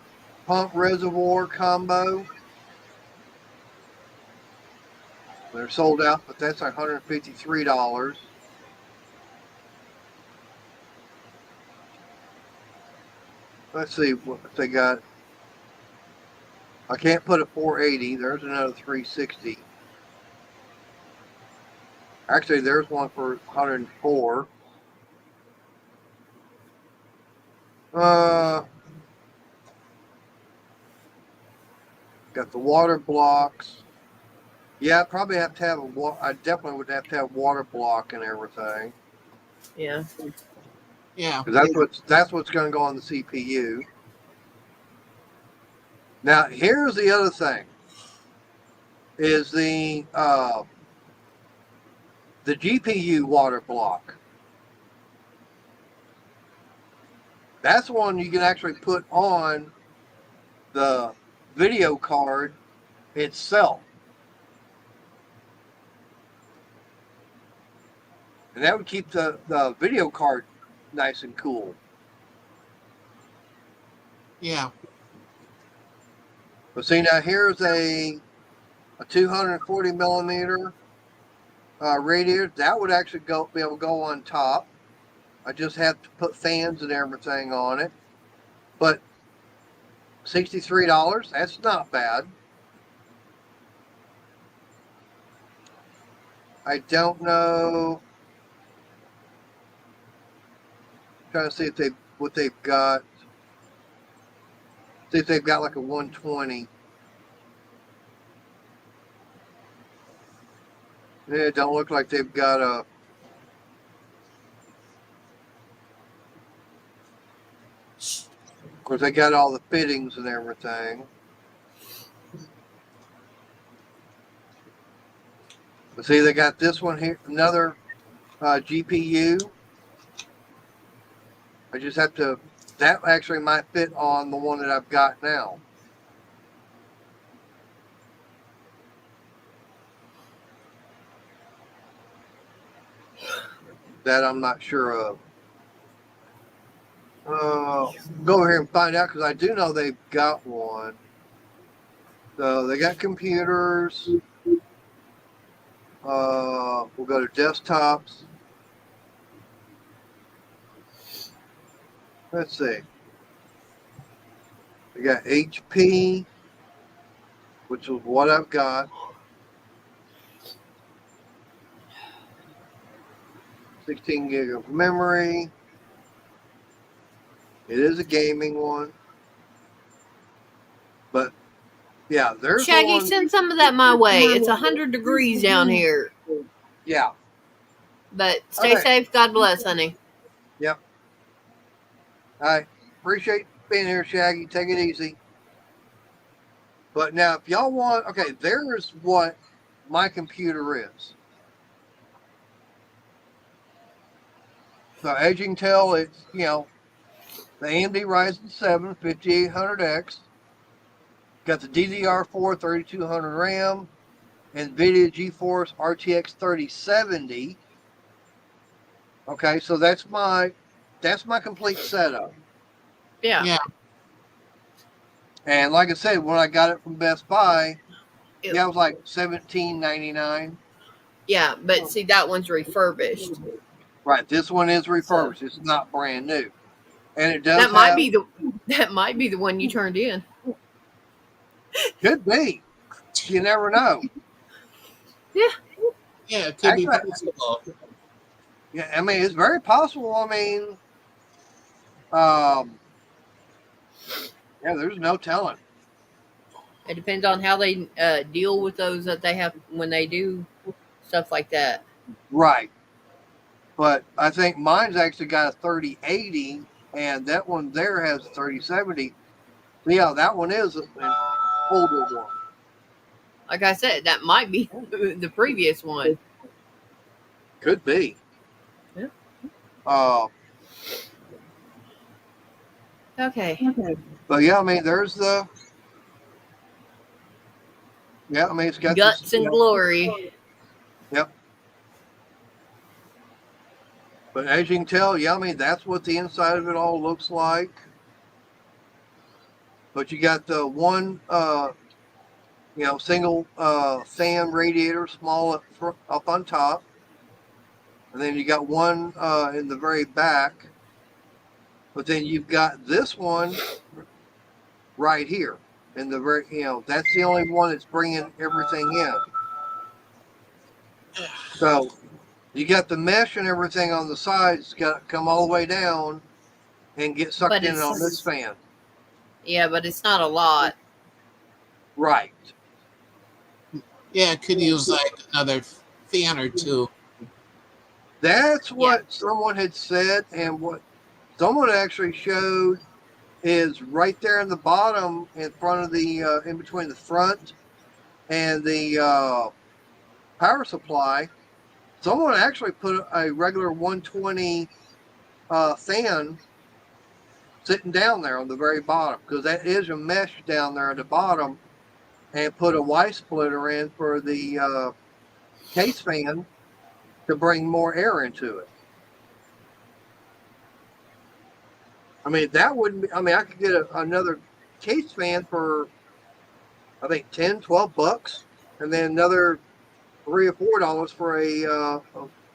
pump reservoir combo. They're sold out, but that's $153. Let's see what they got. I can't put a 480. There's another 360. Actually, there's one for 104. Got the water blocks. Yeah, I probably have to have I definitely would have to have water block and everything. Yeah. Yeah. Because that's what's going to go on the CPU. Now, here's the other thing: is the GPU water block. That's one you can actually put on the video card itself. And that would keep the video card nice and cool. Yeah. But see, now here's a 240 millimeter radiator. That would actually be able to go on top. I just have to put fans and everything on it. But $63, that's not bad. I don't know. I'm trying to see if what they've got. See if they've got like a 120. Yeah, it don't look like they've got a. Of course, they got all the fittings and everything. But see, they got this one here, another GPU. I just have to. That actually might fit on the one that I've got now. That I'm not sure of. Go over here and find out because I do know they've got one. So they got computers. We'll go to desktops. Let's see. We got HP, which is what I've got. 16 gig of memory. It is a gaming one. But yeah, there's Shaggy, one. send some of that my way. It's 100 degrees down here. Yeah. But stay safe. God bless, honey. Yep. I appreciate being here, Shaggy. Take it easy. But now, if y'all want, okay, there's what my computer is. So as you can tell, it's, the AMD Ryzen 7 5800X. Got the DDR4 3200 RAM, NVIDIA GeForce RTX 3070. Okay, so that's my complete setup. Yeah. Yeah. And like I said, when I got it from Best Buy, it was like $17.99. Yeah, but see, that one's refurbished. Right, this one is refurbished. It's not brand new, and it does. That might be the one you turned in. Could be. You never know. Yeah. Yeah, it could be possible. Yeah, I mean, it's very possible. I mean, yeah, there's no telling. It depends on how they deal with those that they have when they do stuff like that. Right. But I think mine's actually got a 3080, and that one there has a 3070. So yeah, that one is an older one. Like I said, that might be the previous one. Could be. Yeah. Uh, Okay. but yeah, I mean, there's the. Yeah, I mean, it's got this. Guts and glory. Yep. But as you can tell, yeah, I mean, that's what the inside of it all looks like. But you got the one, single fan radiator, small up on top. And then you got one in the very back. But then you've got this one right here. In the very, that's the only one that's bringing everything in. So you got the mesh and everything on the sides, got to come all the way down and get sucked But in on this fan. Yeah, but it's not a lot. Right. Yeah, it could use like another fan or two. That's what someone had said, and what someone actually showed is right there in the bottom, in front of the, in between the front and the power supply. Someone actually put a regular 120 fan sitting down there on the very bottom, because that is a mesh down there at the bottom, and put a Y splitter in for the case fan to bring more air into it. I mean, that wouldn't be, I mean, I could get another case fan for, I think, $10-12, and then another $3 or $4 for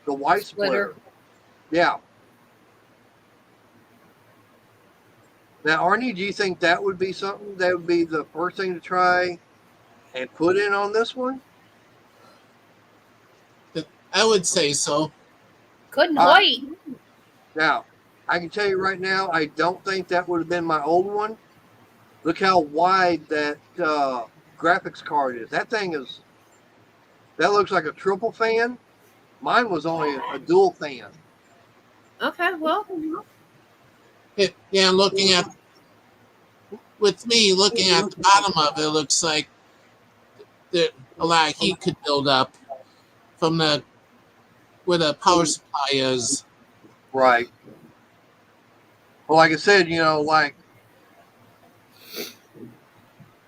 the Y splitter. Yeah. Now, Arnie, do you think that would be something that would be the first thing to try and put in on this one? I would say so. Couldn't wait. Now, I can tell you right now, I don't think that would have been my old one. Look how wide that graphics card is. That looks like a triple fan. Mine was only a dual fan. Okay, well. Yeah, looking at the bottom of it, looks like a lot of heat could build up from where the power supply is. Right. Well, like I said, hang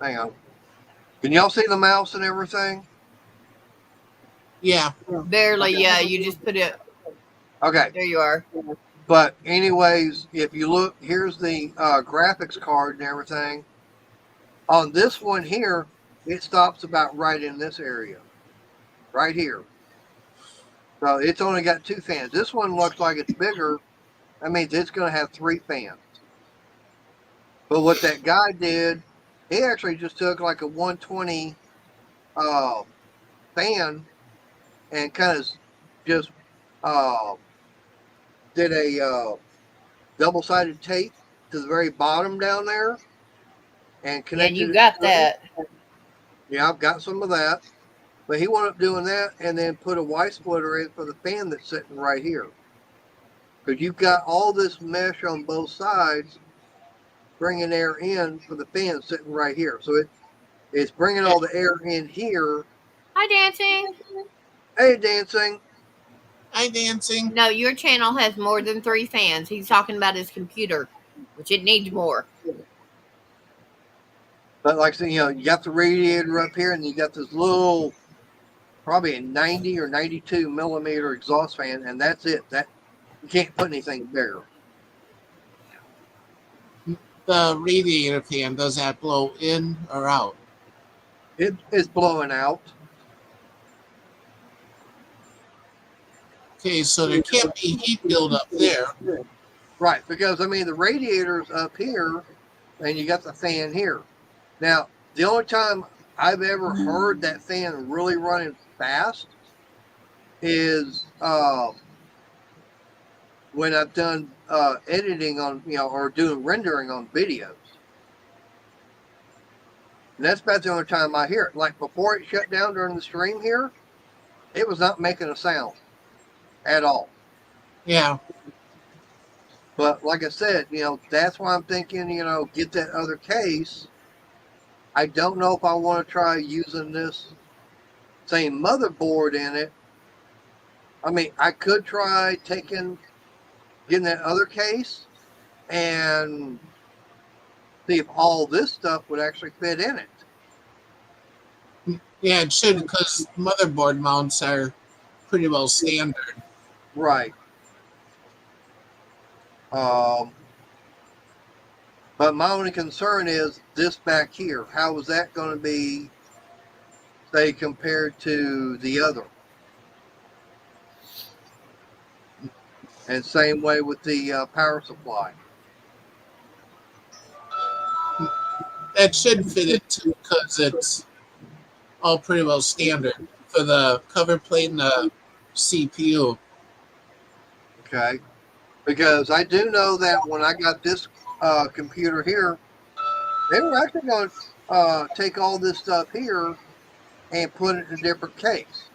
on. Can y'all see the mouse and everything? Yeah. Barely, yeah. You just put it. Okay. There you are. But anyways, if you look, here's the graphics card and everything. On this one here, it stops about right in this area. Right here. So it's only got 2 fans. This one looks like it's bigger. That means it's going to have 3 fans. But what that guy did, he actually just took like a 120 fan and kind of just did a double-sided tape to the very bottom down there and connected. And you got that. Yeah, I've got some of that. But he wound up doing that and then put a Y splitter in for the fan that's sitting right here. Because you've got all this mesh on both sides bringing air in for the fan sitting right here. So it's bringing all the air in here. Hi, Dancing. Hey, Dancing. Hi, Dancing. No, your channel has more than 3 fans. He's talking about his computer, which it needs more. But like I said, you got the radiator up here and you got this little, probably a 90 or 92 millimeter exhaust fan, and that's it. That you can't put anything there. The radiator fan, does that blow in or out? It is blowing out. Okay, so there can't be heat buildup there. Right, because I mean the radiator's up here and you got the fan here. Now, the only time I've ever heard that fan really running fast is when I've done editing on, or doing rendering on videos. And that's about the only time I hear it. Like before it shut down during the stream here, it was not making a sound at all. Yeah. But like I said, that's why I'm thinking, get that other case I don't know if I want to try using this same motherboard in it. I mean, I could try getting that other case and see if all this stuff would actually fit in it. Yeah, it should, because motherboard mounts are pretty well standard. Right. But my only concern is this back here. How is that going to be, say, compared to the other? And same way with the power supply. That should fit it too, because it's all pretty well standard for the cover plate and the CPU. Okay. Because I do know that when I got this computer here, they were actually going to take all this stuff here and put it in a different case.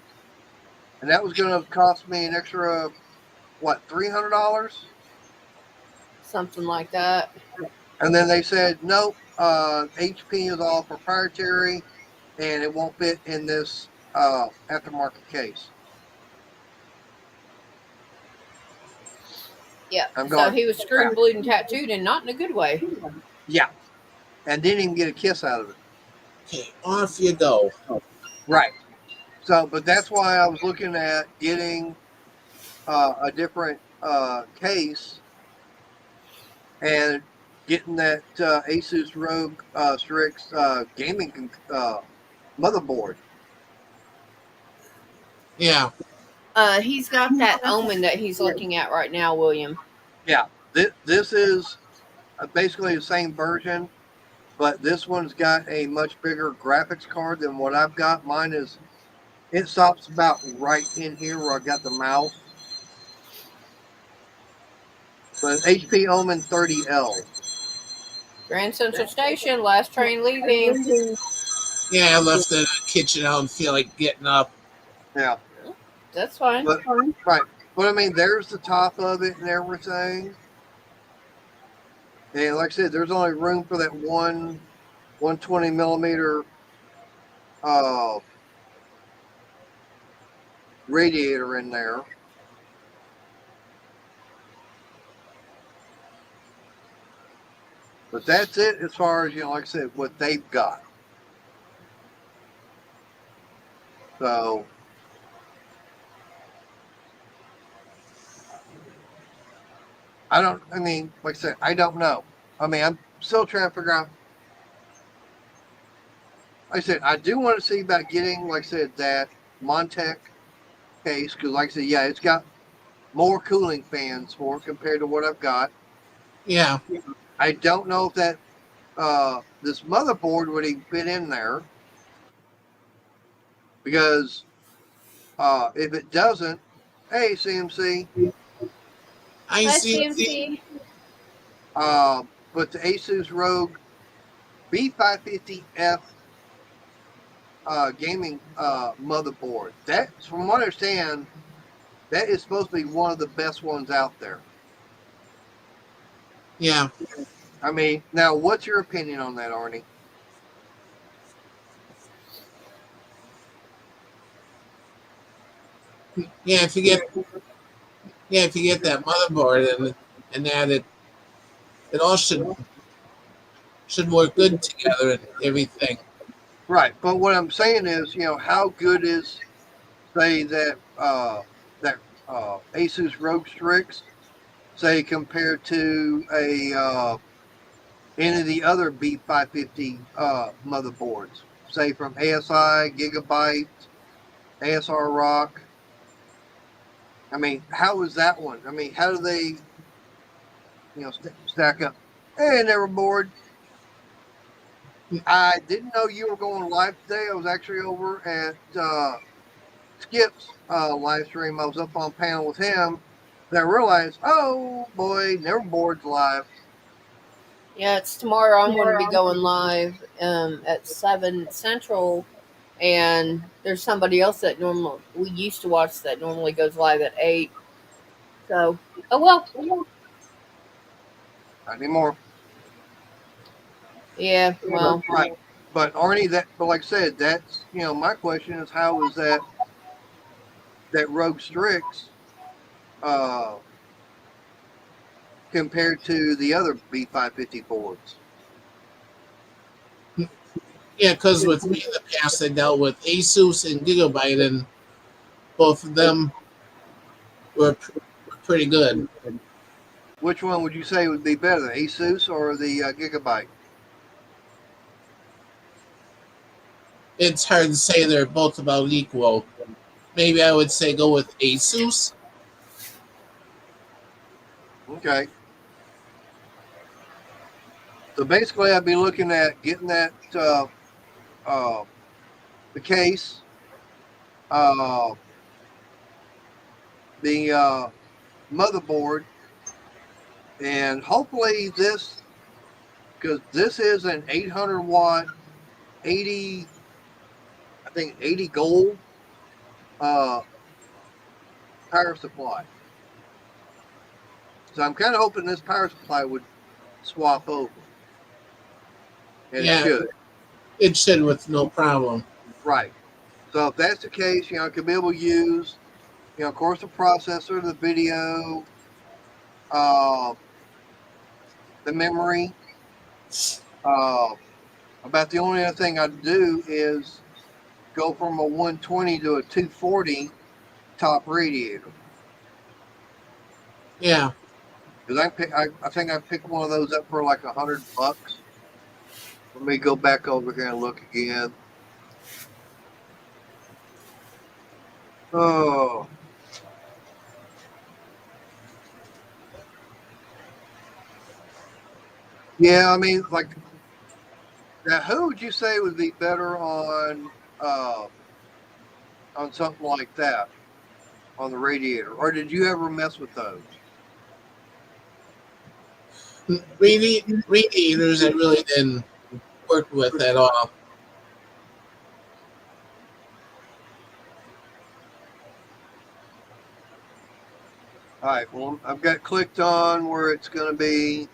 And that was going to cost me an extra, what, $300? Something like that. And then they said, nope, HP is all proprietary and it won't fit in this aftermarket case. Yeah. I'm So going, he was screwed, bleed, and tattooed, and not in a good way. yeah. And didn't even get a kiss out of it. Okay, off you go. Right. So, but that's why I was looking at getting a different case and getting that Asus ROG Strix gaming motherboard. Yeah, He's got that Omen that he's looking at right now, William. Yeah, this is basically the same version, but this one's got a much bigger graphics card than what I've got. Mine is, it stops about right in here where I got the mouse. But HP Omen 30L. Grand Central Station, last train leaving. yeah, I left the kitchen. I don't feel like getting up. Yeah, That's fine. but right. But I mean, there's the top of it and everything. And like I said, there's only room for that 120 millimeter radiator in there. But that's it as far as, like I said, what they've got. So, I mean, like I said, I don't know. I mean, I'm still trying to figure out. Like I said, I do want to see about getting, like I said, that Montech case. Because, like I said, yeah, it's got more cooling fans for it compared to what I've got. Yeah, I don't know if that this motherboard would even fit in there, because if it doesn't, hey CMC, I Hi, see. CMC. but the Asus ROG B550F gaming motherboard, that's, from what I understand, that is supposed to be one of the best ones out there. Yeah, I mean, now what's your opinion on that, Arnie? yeah. If you get that motherboard and that it all should work good together and everything. Right, but what I'm saying is, how good is, say, that Asus ROG Strix, say, compared to any of the other B550 motherboards, say from ASI, Gigabyte, ASR Rock. I mean, how is that one? I mean, how do they, stack up? Hey, never bored. I didn't know you were going live today. I was actually over at Skip's live stream. I was up on panel with him. Then I realized, oh boy, Neverboard's live. Yeah, it's tomorrow. I'm going to be going live at 7 Central. And there's somebody else that we used to watch that normally goes live at 8. So, oh well. Not anymore. Yeah, well. Right. But Arnie, but like I said, that's, my question is, how is that Rogue Strix compared to the other B550 boards? Yeah, because with me in the past, I dealt with Asus and Gigabyte, and both of them were pretty good. Which one would you say would be better, the Asus or the Gigabyte? It's hard to say they're both about equal. Maybe I would say go with Asus. Okay. So basically, I'd be looking at getting that the case, uh, the motherboard, and hopefully this, because this is an 800-watt, 80, I think 80 gold uh, power supply. So I'm kind of hoping this power supply would swap over, and it Yeah, should. it should with no problem. Right. So if that's the case, I could be able to use, of course, the processor, the video, uh, the memory. Uh, about the only other thing I'd do is go from a 120 to a 240 top radiator. Yeah, Because I think I picked one of those up for like $100. Let me go back over here and look again. Oh, yeah. I mean, like, now, who would you say would be better on something like that on the radiator, or did you ever mess with those? radiators I really didn't work with at all. All right. Well, I've got clicked on where it's going to be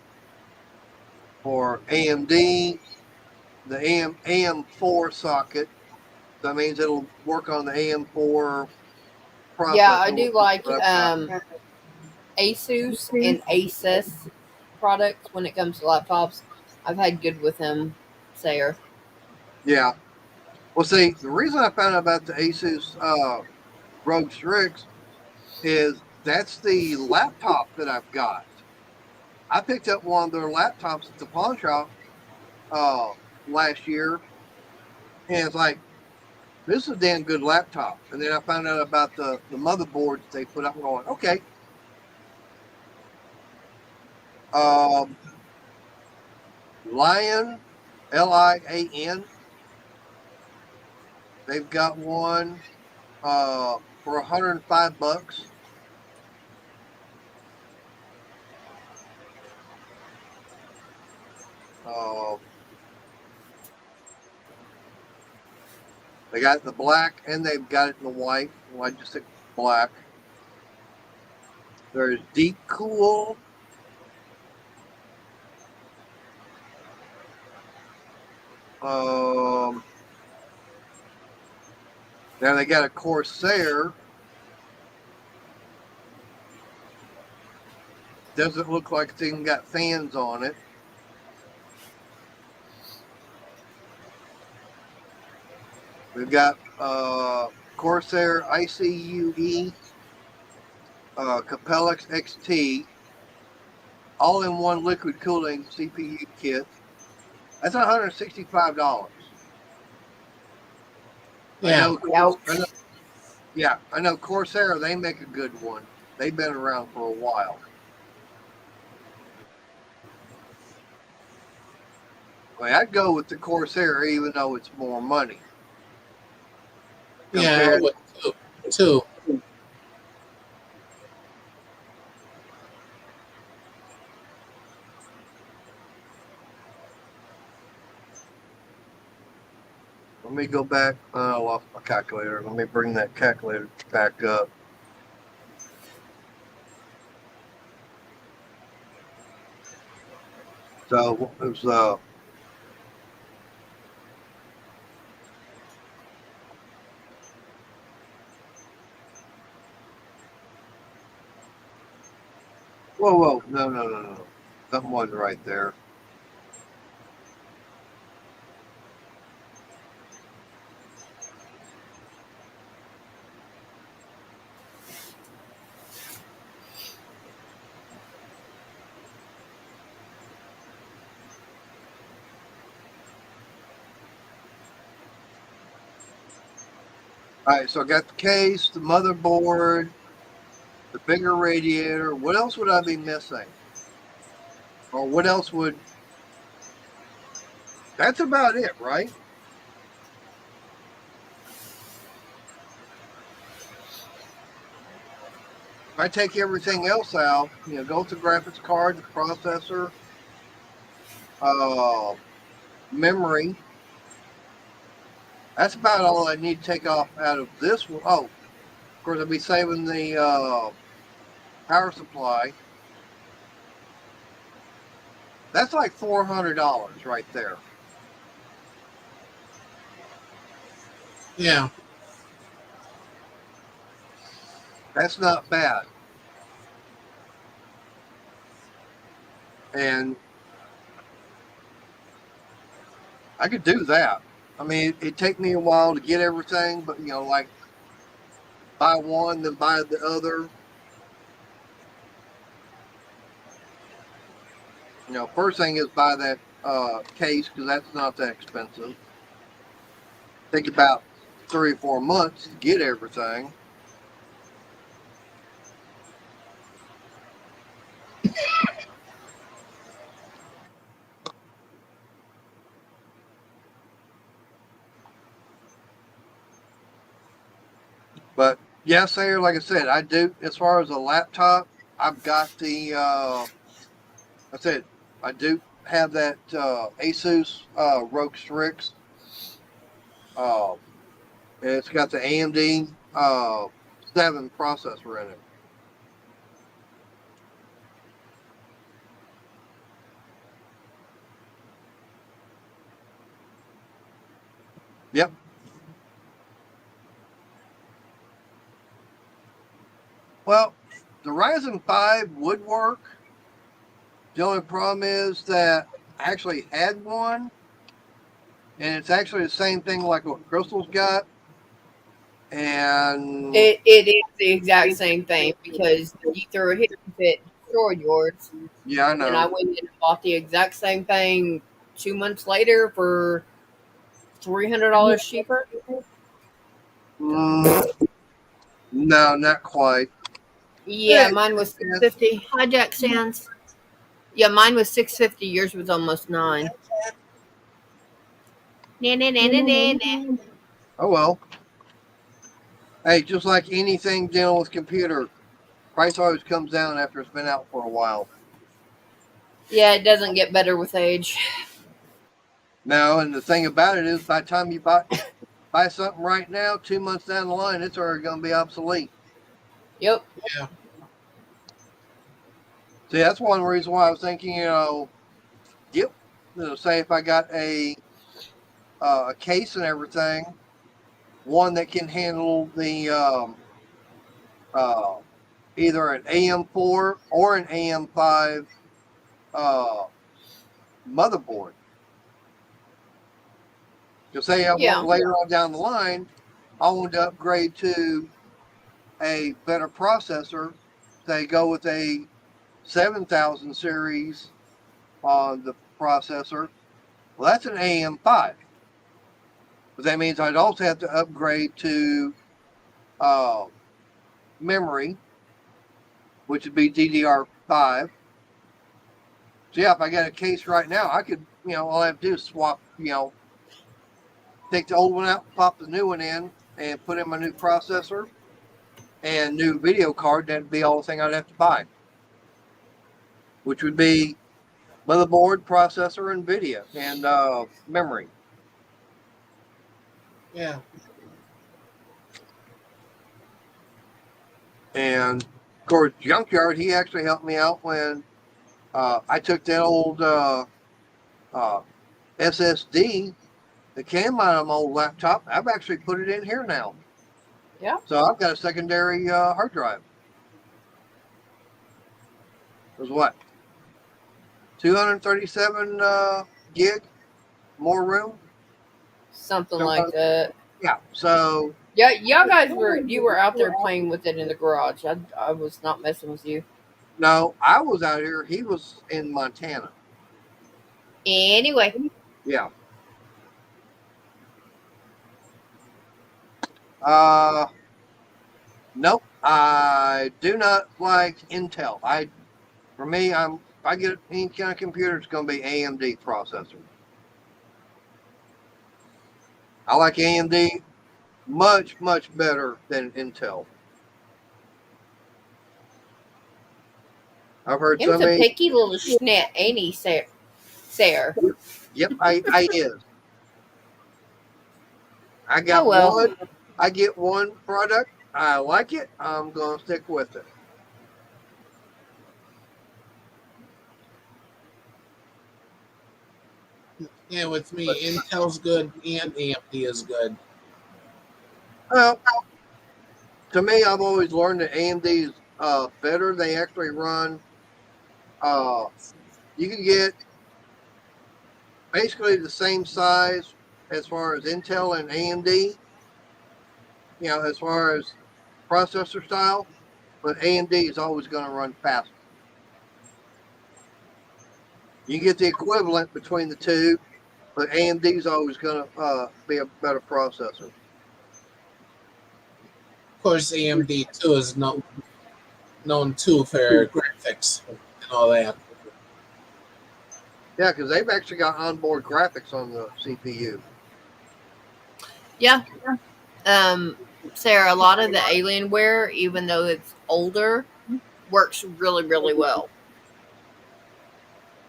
for AMD, the AM4 socket. That means it'll work on the AM4 Yeah, I processor. do like Asus and Asus products when it comes to laptops. I've had good with them, Sayer. Yeah. Well, see, the reason I found out about the Asus Rogue Strix is that's the laptop that I've got. I picked up one of their laptops at the pawn shop uh, last year, and it's like, this is a damn good laptop. And then I found out about the motherboards they put up, going, okay. Um, Lion, Lian, they've got one for $105. Uh, they got the black and they've got it in the white. Well, I just took black. There's Deep Cool. Um, Now they got a Corsair. Doesn't look like it's even got fans on it. We've got Corsair ICUE Capellix XT all-in-one liquid cooling CPU kit. That's $165. Yeah, I know Corsair, they make a good one. They've been around for a while. I'd go with the Corsair even though it's more money. yeah, I would too. Let me go back. I lost my calculator. Let me bring that calculator back up. So it was one right there. All right, so I got the case, the motherboard, the bigger radiator. What else would I be missing? Or what else would... That's about it, right? If I take everything else out, go with the graphics card, the processor, memory. That's about all I need to take off out of this one. Oh, of course, I'll be saving the power supply. That's like $400 right there. Yeah. That's not bad. And I could do that. I mean, it'd take me a while to get everything, but like buy one, then buy the other. First thing is buy that case because that's not that expensive. Take about 3 or 4 months to get everything. But yes, sir, like I said, I do, as far as a laptop, I've got the, I do have that Asus ROG Strix. It's got the AMD 7 processor in it. Yep. Well, the Ryzen 5 would work. The only problem is that I actually had one, and it's actually the same thing like what Crystal's got. And It is the exact same thing because you threw a hit with it, destroyed yours. yeah, I know. And I went and bought the exact same thing 2 months later for $300 cheaper. No, not quite. Yeah, mine was $650. Hi, Jack Sands. Yeah, mine was $650. Yours was almost $9. Oh well. Hey, just like anything dealing with computer, price always comes down after it's been out for a while. Yeah, it doesn't get better with age. No, and the thing about it is, by the time you buy something right now, 2 months down the line, it's already going to be obsolete. Yep. Yeah. See, that's one reason why I was thinking, say if I got a case and everything, one that can handle the either an AM4 or an AM5 motherboard. So say I want later on down the line, I want to upgrade to a better processor. Say go with a 7000 series on the processor. Well, that's an AM5. But that means I'd also have to upgrade to memory, which would be DDR5. So yeah, if I got a case right now, I could, all I have to do is swap, take the old one out, pop the new one in, and put in my new processor and new video card. That'd be all the thing I'd have to buy, which would be motherboard, processor, and video, and memory. Yeah. And of course, Junkyard, he actually helped me out when I took that old SSD that came out of my old laptop. I've actually put it in here now. Yeah. So I've got a secondary hard drive. Was what? 237 gig, more room. Something like that. Yeah. So Yeah, y'all guys were out there playing with it in the garage. I was not messing with you. no, I was out here. He was in Montana. Anyway, Yeah. Nope. I do not like Intel. For me, if I get any kind of computer, it's going to be AMD processor. I like AMD much, much better than Intel. I've heard him's so a many. picky little schnit, ain't he, Sarah? Yep, I is. I got Oh well. one. I get one product. I like it. I'm going to stick with it. Yeah, with me, Intel's good and AMD is good. Well, to me, I've always learned that AMD is better. They actually run. You can get basically the same size as far as Intel and AMD. You know, as far as processor style, but AMD is always going to run faster. You get the equivalent between the two, but AMD is always going to be a better processor. Of course, AMD too is known too for graphics and all that. Yeah, because they've actually got onboard graphics on the CPU. Yeah. Sarah, a lot of the Alienware, even though it's older, works really, really well.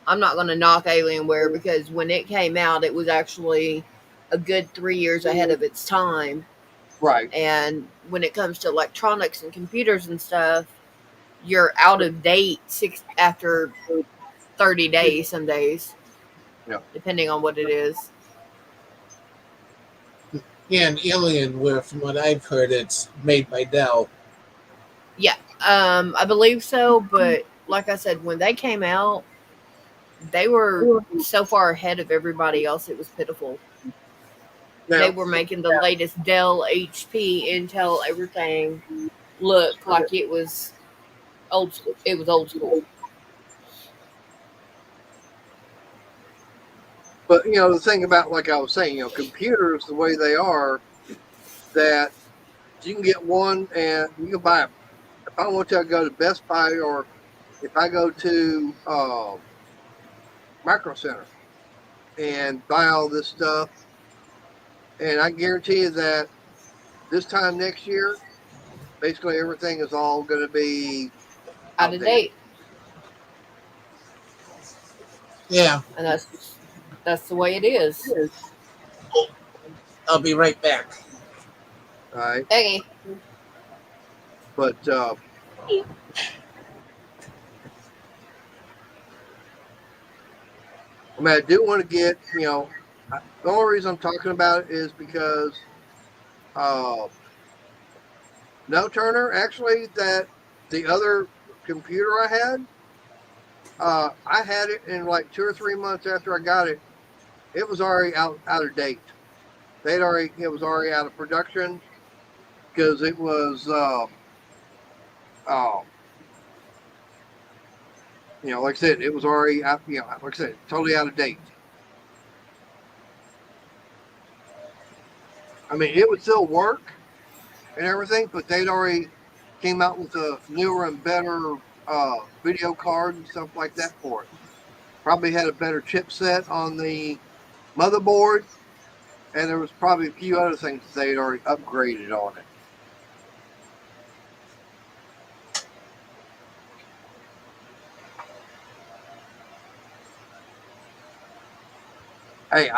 I'm not going to knock Alienware because when it came out, it was actually a good 3 years ahead of its time. Right. And when it comes to electronics and computers and stuff, you're out of date after 30 days, some days, depending on what it is. Yeah, and Alienware, from what I've heard, it's made by Dell. Yeah, I believe so. But like I said, when they came out, they were so far ahead of everybody else. It was pitiful. Now, They were making the latest Dell, HP, Intel, everything look like it was old school. It was old school. but you know, the thing about, like I was saying, you know, computers the way they are, that you can get one and you can buy. If I want to go to Best Buy or if I go to Micro Center and buy all this stuff, and I guarantee you that this time next year, basically everything is all going to be Out of date. Yeah. And that's the way it is. I'll be right back. All right. Okay. But I mean, I do want to get, you know, the only reason I'm talking about it is because no, Turner, actually, that the other computer I had it in like 2 or 3 months after I got it. It was already out of date. It was already out of production because it was, you know, like I said, it was already out, you know, like I said, totally out of date. I mean, it would still work and everything, but they'd already came out with a newer and better video card and stuff like that for it. Probably had a better chipset on the motherboard, and there was probably a few other things they'd already upgraded on it. Hey,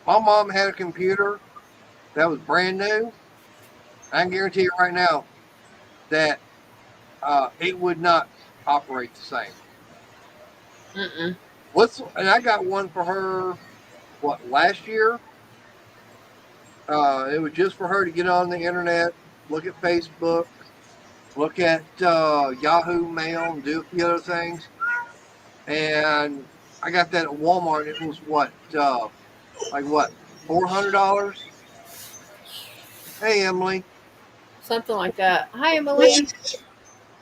my mom had a computer that was brand new. I can guarantee you right now that it would not operate the same. Mm-mm. And I got one for her, last year? It was just for her to get on the internet, look at Facebook, look at Yahoo Mail, and do a few other things. And I got that at Walmart. It was what, $400? Hey, Emily. Something like that. Hi, Emily.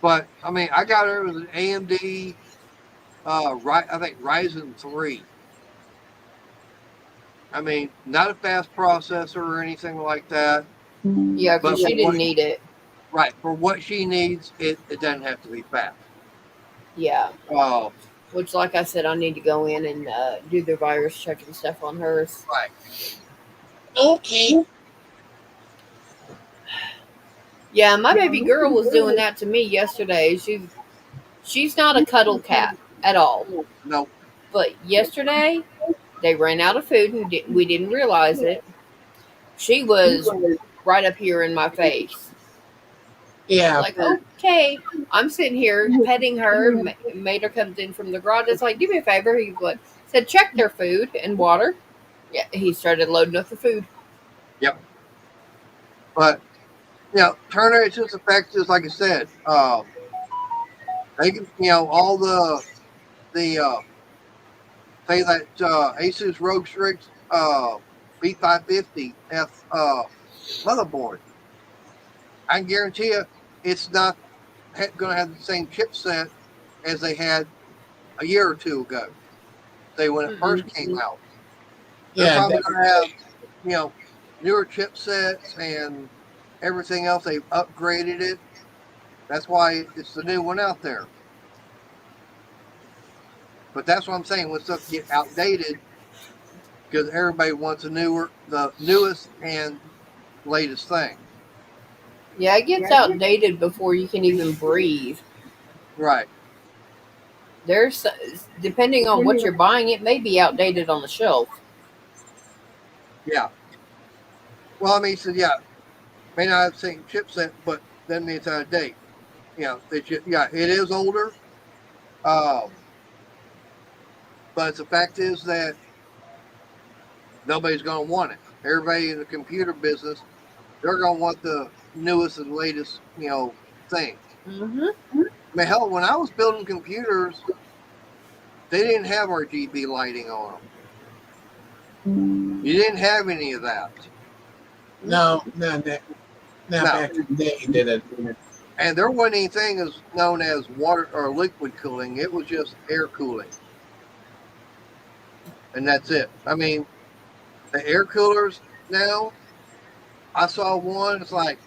But I mean, I got her with an AMD, I think Ryzen 3. I mean, not a fast processor or anything like that. Yeah, But because she didn't need it. Right, for what she needs, it doesn't have to be fast. Yeah. Oh, Which, like I said, I need to go in and do the virus check and stuff on hers. right. Okay. Yeah, my baby girl was doing that to me yesterday. She's not a cuddle cat at all. No, But yesterday, they ran out of food and we didn't realize it. She was right up here in my face. Yeah. Like, okay. I'm sitting here petting her. Mater comes in from the garage. It's like, do me a favor. He said, check their food and water. Yeah, he started loading up the food. yep. But Turner, it's just effective, like I said. They can, all the say that Asus ROG Strix B550F motherboard. I can guarantee you, it's not going to have the same chipset as they had a year or two ago. Say when it first came out. They're Yeah. probably going to have, newer chipsets and everything else. They've upgraded it. That's why it's the new one out there. But that's what I'm saying. When stuff get outdated, because everybody wants the newest and latest thing. Yeah, it gets outdated before you can even breathe. Right. There's, depending on what you're buying, it may be outdated on the shelf. Yeah. Well, I mean, he said, may not have the same chipset, but then it's out of date. It is older. But the fact is that nobody's going to want it. Everybody in the computer business, they're going to want the newest and latest, thing. Mm-hmm. I mean, hell, when I was building computers, they didn't have RGB lighting on them. You didn't have any of that. No, not back in the day, did it? And there wasn't anything as known as water or liquid cooling. It was just air cooling. And that's it. I mean, the air coolers now, I saw one, it's like,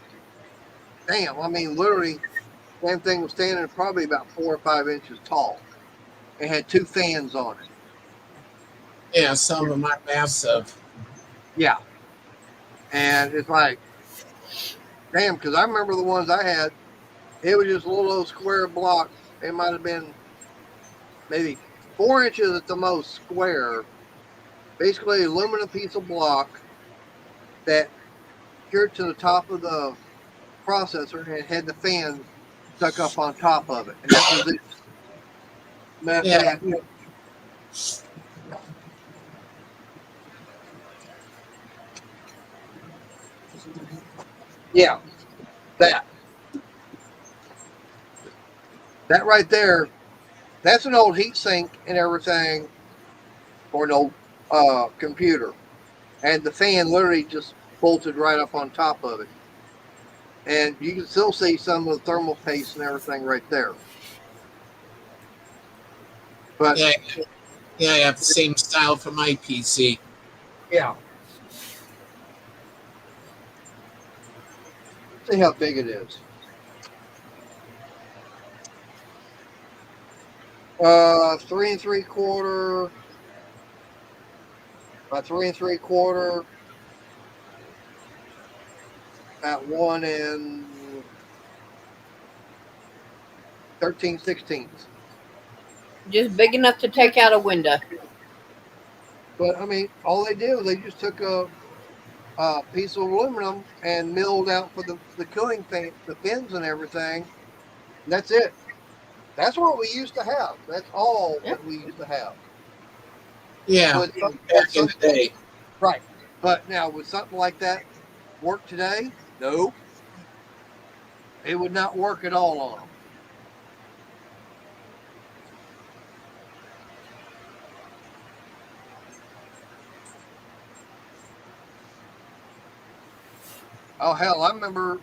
damn, I mean, literally, that thing was standing probably about 4 or 5 inches tall. It had 2 fans on it. Yeah, some of them are massive. Yeah. And it's like, damn, because I remember the ones I had, it was just a little old square block. It might have been maybe 4 inches at the most square. Basically, aluminum piece of block that cured to the top of the processor and had the fan stuck up on top of it. And that was it. Yeah. Yeah, that right there, that's an old heat sink and everything for an old computer. And the fan literally just bolted right up on top of it. And you can still see some of the thermal paste and everything right there. But yeah, I have the same style for my PC. yeah. See how big it is. 3 3/4 by 3 3/4 at 1 13/16. Just big enough to take out a window. But I mean, all they did was they just took a piece of aluminum and milled out for the cooling thing, the fins and everything. And that's it. That's what we used to have. That's all that we used to have. Yeah, back in the day. Right. But now, would something like that work today? No. It would not work at all on them. Oh hell, I remember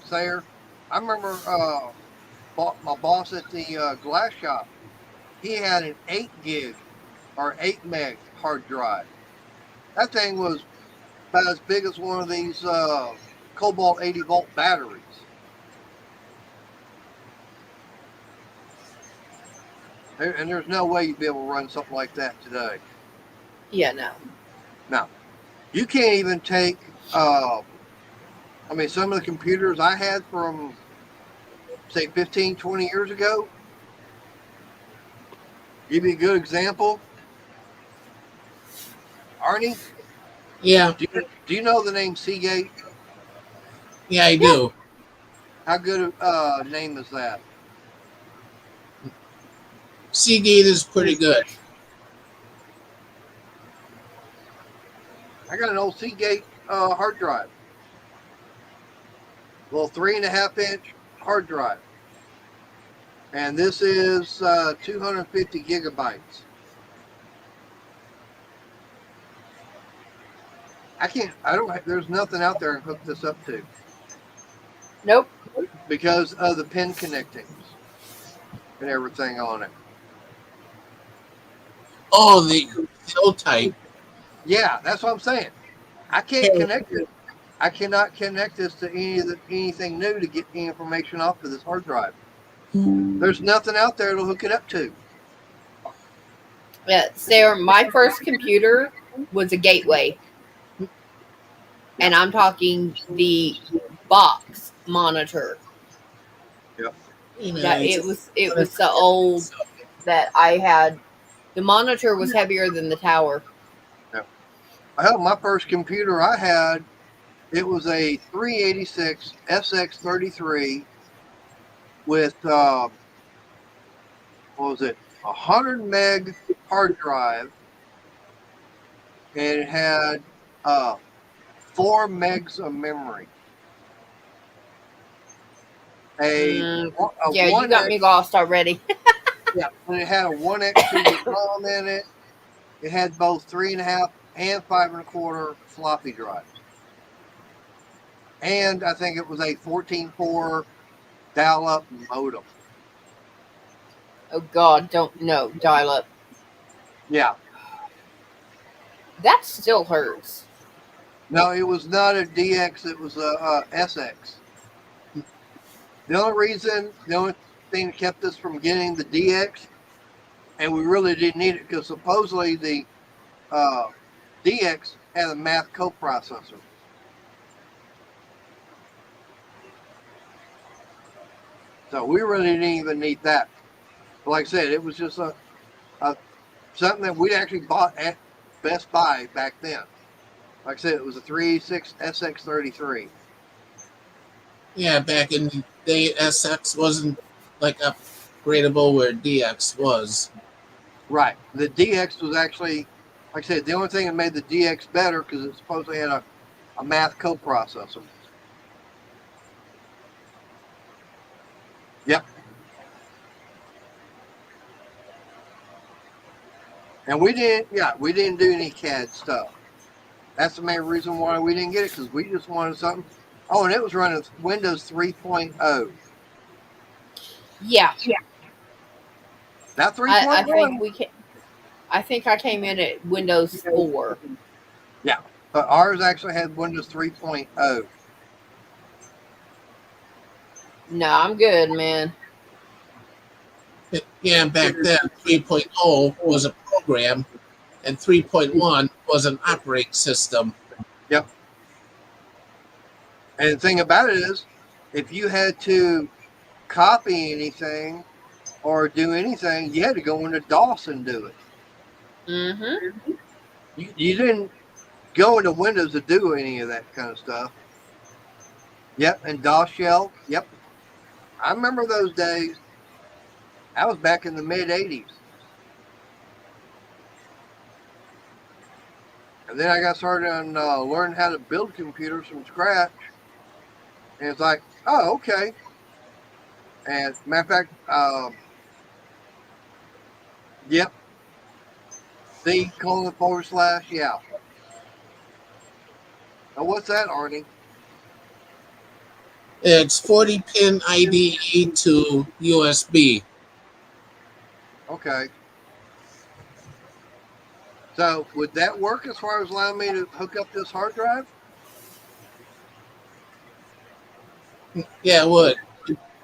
Sayer. I remember my boss at the glass shop. He had an 8 gig or 8 meg hard drive. That thing was about as big as one of these Cobalt 80-volt batteries. And there's no way you'd be able to run something like that today. Yeah, no. Now, you can't even take, some of the computers I had from, say, 15, 20 years ago. Give you a good example. Arnie, Yeah, do you know the name Seagate? yeah, I Yeah. do. How good a name is that? Seagate is pretty good. I got an old Seagate hard drive. Little 3.5-inch hard drive. And this is 250 gigabytes. There's nothing out there to hook this up to Nope. because of the pin connectings and everything on it. Oh, the old type. Yeah, that's what I'm saying. I can't connect it. I cannot connect this to anything new to get the information off of this hard drive. There's nothing out there to hook it up to. Yeah, Sarah, my first computer was a Gateway. And I'm talking the box monitor. Yep. That it was so old that I had the monitor was heavier than the tower. My first computer I had, it was a 386 SX33 with what was it? 100 meg hard drive, and it had 4 megs of memory. Yeah, you got me lost already. Yeah, and it had a 1X ROM in it. It had both 3.5 and 5.25 floppy drives. And I think it was a 14.4 dial-up modem. Oh God, don't no dial up. Yeah. That still hurts. No, it was not a DX. It was a SX. The only thing that kept us from getting the DX, and we really didn't need it because supposedly the DX had a math coprocessor. So we really didn't even need that. But like I said, it was just a something that we actually bought at Best Buy back then. Like I said, it was a 386 SX33. Yeah, back in the day, SX wasn't like upgradable where DX was. Right. The DX was actually, like I said, the only thing that made the DX better because it supposedly had a math coprocessor. Yep. And we didn't do any CAD stuff. That's the main reason why we didn't get it, because we just wanted something. Oh, and it was running Windows 3.0. Yeah. Not 3.1. I think I came in at Windows 4. Yeah, but ours actually had Windows 3.0. No, I'm good, man. Yeah, back then 3.0 was a program and 3.1 was an operating system. Yep. And the thing about it is, if you had to copy anything or do anything, you had to go into DOS and do it. Mm-hmm. You didn't go into Windows to do any of that kind of stuff. Yep, and DOS shell. Yep. I remember those days. That was back in the mid-'80s. And then I got started on learning how to build computers from scratch. And it's like, oh, okay. And matter of fact, yep. C:// yeah. Now what's that, Arnie? It's 40 pin IDE to USB. Okay. So would that work as far as allowing me to hook up this hard drive? Yeah, it would.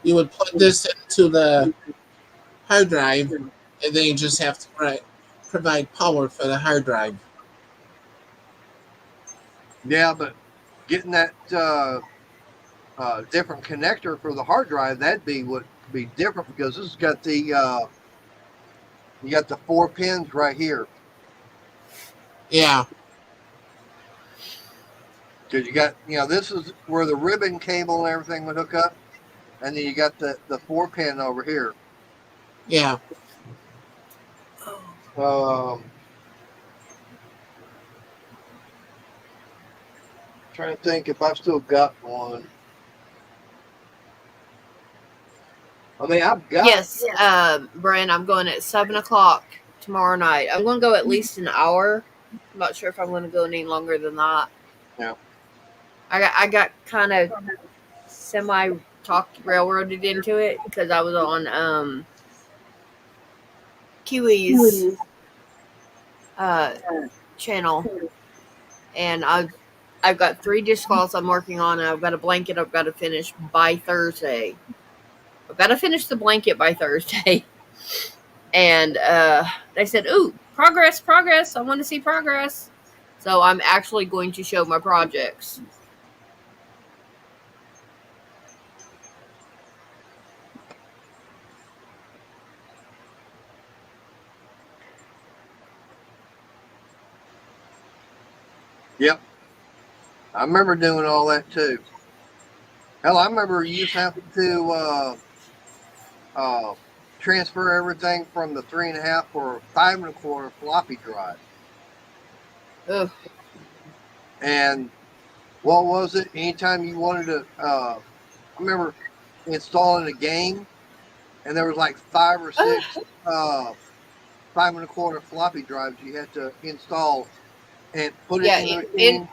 You would plug this into the hard drive, and then you just have to provide power for the hard drive. Yeah, but getting that different connector for the hard drive, that'd be what be different because this has got the you got the 4 pins right here. Yeah, Because you got, this is where the ribbon cable and everything would hook up, and then you got the 4 pin over here. yeah. Trying to think if I've still got one. I mean, I've got. Yes, Brent, I'm going at 7:00 tomorrow night. I'm going to go at least an hour. I'm not sure if I'm going to go any longer than that. Yeah. I got kind of semi talked railroaded into it because I was on Kiwi's channel, and I've got 3 disc files I'm working on, and I've got a blanket I've got to finish by Thursday. I've got to finish the blanket by Thursday. And they said, ooh, progress. I want to see progress. So I'm actually going to show my projects. Yep. I remember doing all that too. Hell, I remember you used to have to transfer everything from the 3.5 or 5 1/4 floppy drive. Ugh. And what was it? Anytime you wanted to, I remember installing a game, and there was like 5 or 6 5 1/4 floppy drives you had to install and put it in the machine.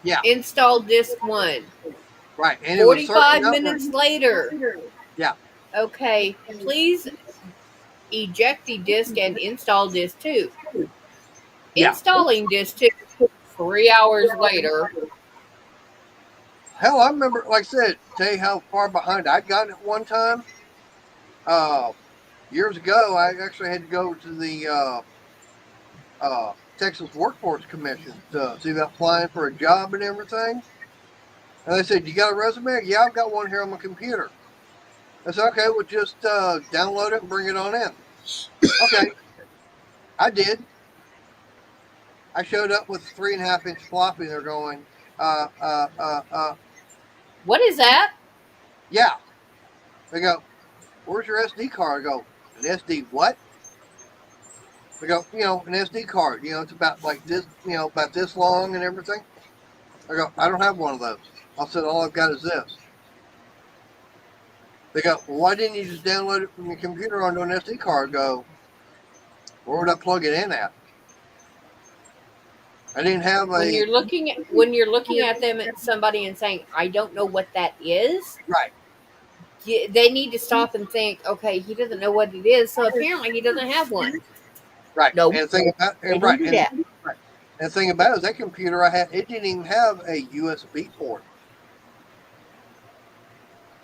Yeah. Install disc 1. Right. And 45 minutes later. Yeah. Okay, please eject the disc and install disc 2. Yeah. Installing disc 2 3 hours later. Hell, I remember, like I said, tell you how far behind I'd gotten at one time. Years ago, I actually had to go to the Texas Workforce Commission to see about applying for a job and everything. And they said, you got a resume? Yeah, I've got one here on my computer. I said, okay, well, just download it and bring it on in. Okay. I did. I showed up with a 3.5 inch floppy, and they're going, What is that? Yeah. They go, where's your SD card? I go, an SD what? They go, an SD card. It's about like this, about this long and everything. I go, I don't have one of those. I said, all I've got is this. They go, well, why didn't you just download it from your computer onto an SD card? I go, where would I plug it in at? I didn't have a. When you're looking at them at somebody and saying, I don't know what that is. Right. They need to stop and think, okay, he doesn't know what it is, so apparently he doesn't have one. Right. No. And the thing about and the thing about it is that computer I had, it didn't even have a USB port.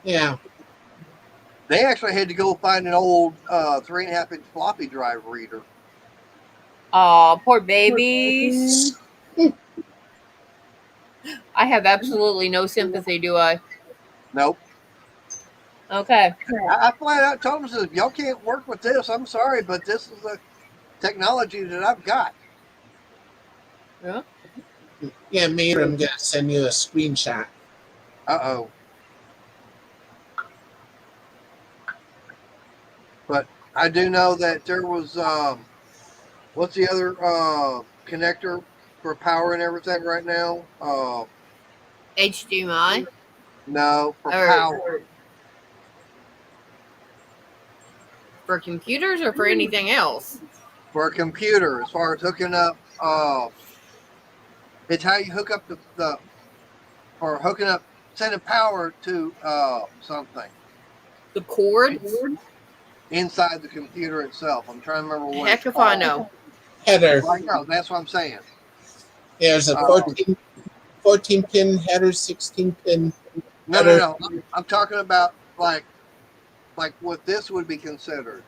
Yeah. They actually had to go find an old 3.5 inch floppy drive reader. Oh, poor babies. I have absolutely no sympathy, do I? Nope. Okay. I flat out told them, if y'all can't work with this, I'm sorry, but this is the technology that I've got. Yeah. Yeah, Mater, I'm going to send you a screenshot. Uh-oh. But I do know that there was, what's the other connector for power and everything right now? HDMI? No, for power. For computers or for anything else? For a computer, as far as hooking up, it's how you hook up or hooking up sending power to something The cord? inside the computer itself. I'm trying to remember what Heck it's if called. I know. Header. Right now, that's what I'm saying. There's a 14 pin header, 16 pin No, header. no, no. I'm talking about like what this would be considered.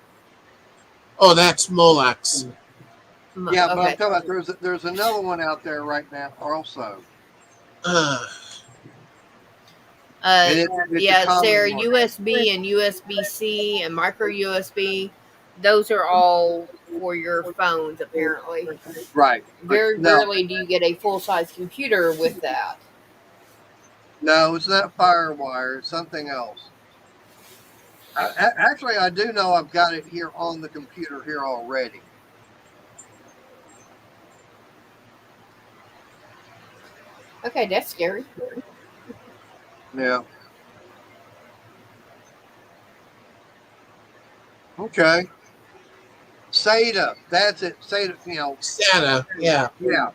Oh, that's Molex. Yeah, but I'm Okay. talking about there's another one out there right now also. And it's a Yeah, common Sarah, one. USB and USB-C and micro USB, those are all for your phones, apparently. Right. But Very no, rarely do you get a full-size computer with that. no, it's not FireWire. It's something else. Actually, I do know I've got it here on the computer here already. Okay, that's scary. Yeah. Okay. SATA. That's it. SATA, SATA, yeah. Yeah.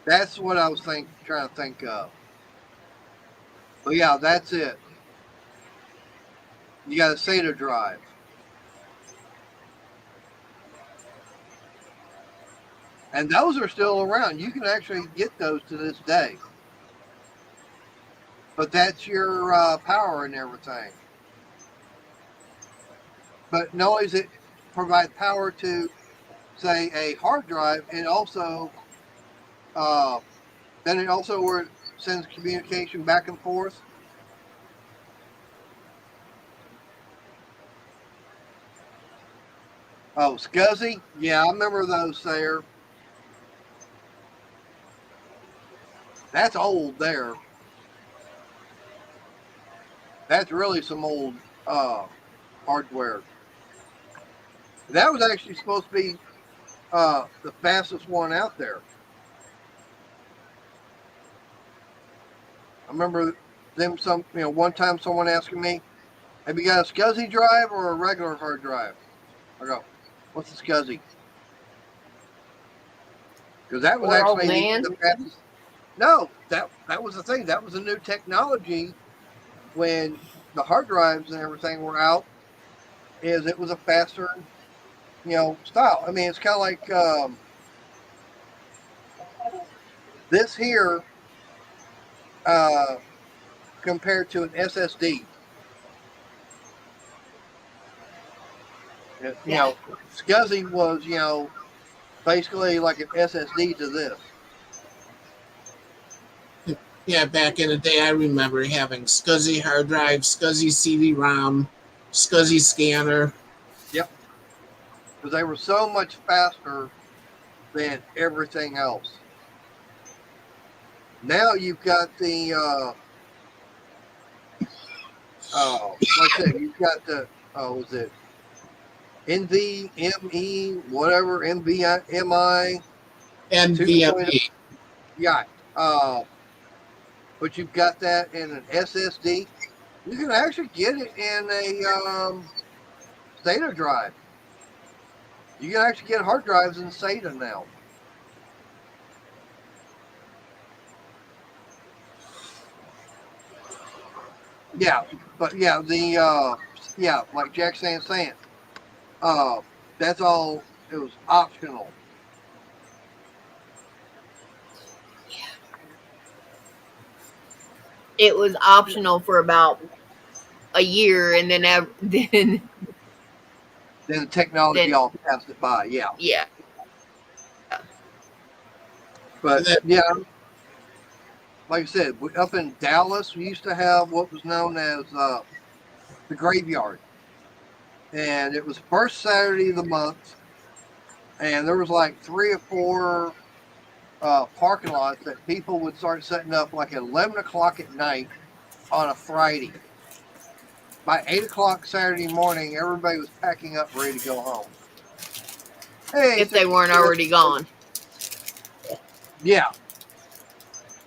That's what I was trying to think of. But yeah, that's it. You got a SATA drive. And those are still around. You can actually get those to this day. But that's your power and everything. But not only does it provide power to, say, a hard drive, it also then it also sends communication back and forth. Oh, SCSI? Yeah, I remember those there. That's old there. That's really some old hardware. That was actually supposed to be the fastest one out there. I remember one time someone asking me, have you got a SCSI drive or a regular hard drive? I go, what's a SCSI? Because that was Poor old actually man. the fastest. No, that was the thing. That was a new technology when the hard drives and everything were out. Is it was a faster, style. I mean, it's kind of like this here compared to an SSD. SCSI was, basically like an SSD to this. Yeah, back in the day, I remember having SCSI hard drive, SCSI CD-ROM, SCSI scanner. Yep. Because they were so much faster than everything else. Now you've got the, like I said, you've got the, was it NVMe, whatever, MI. NVMe. Yeah. But you've got that in an SSD. You can actually get it in a SATA drive. You can actually get hard drives in SATA now. Yeah, but yeah, like Jack's saying, that's all. It was optional. It was optional for about a year, and then Then the technology all passed it by. Yeah. Yeah. But yeah, like I said, up in Dallas, we used to have what was known as the graveyard, and it was first Saturday of the month, and there was like 3 or 4 parking lots that people would start setting up like at 11 o'clock at night on a Friday. By 8 o'clock Saturday morning, everybody was packing up, ready to go home. Hey, if they weren't already gone. Yeah.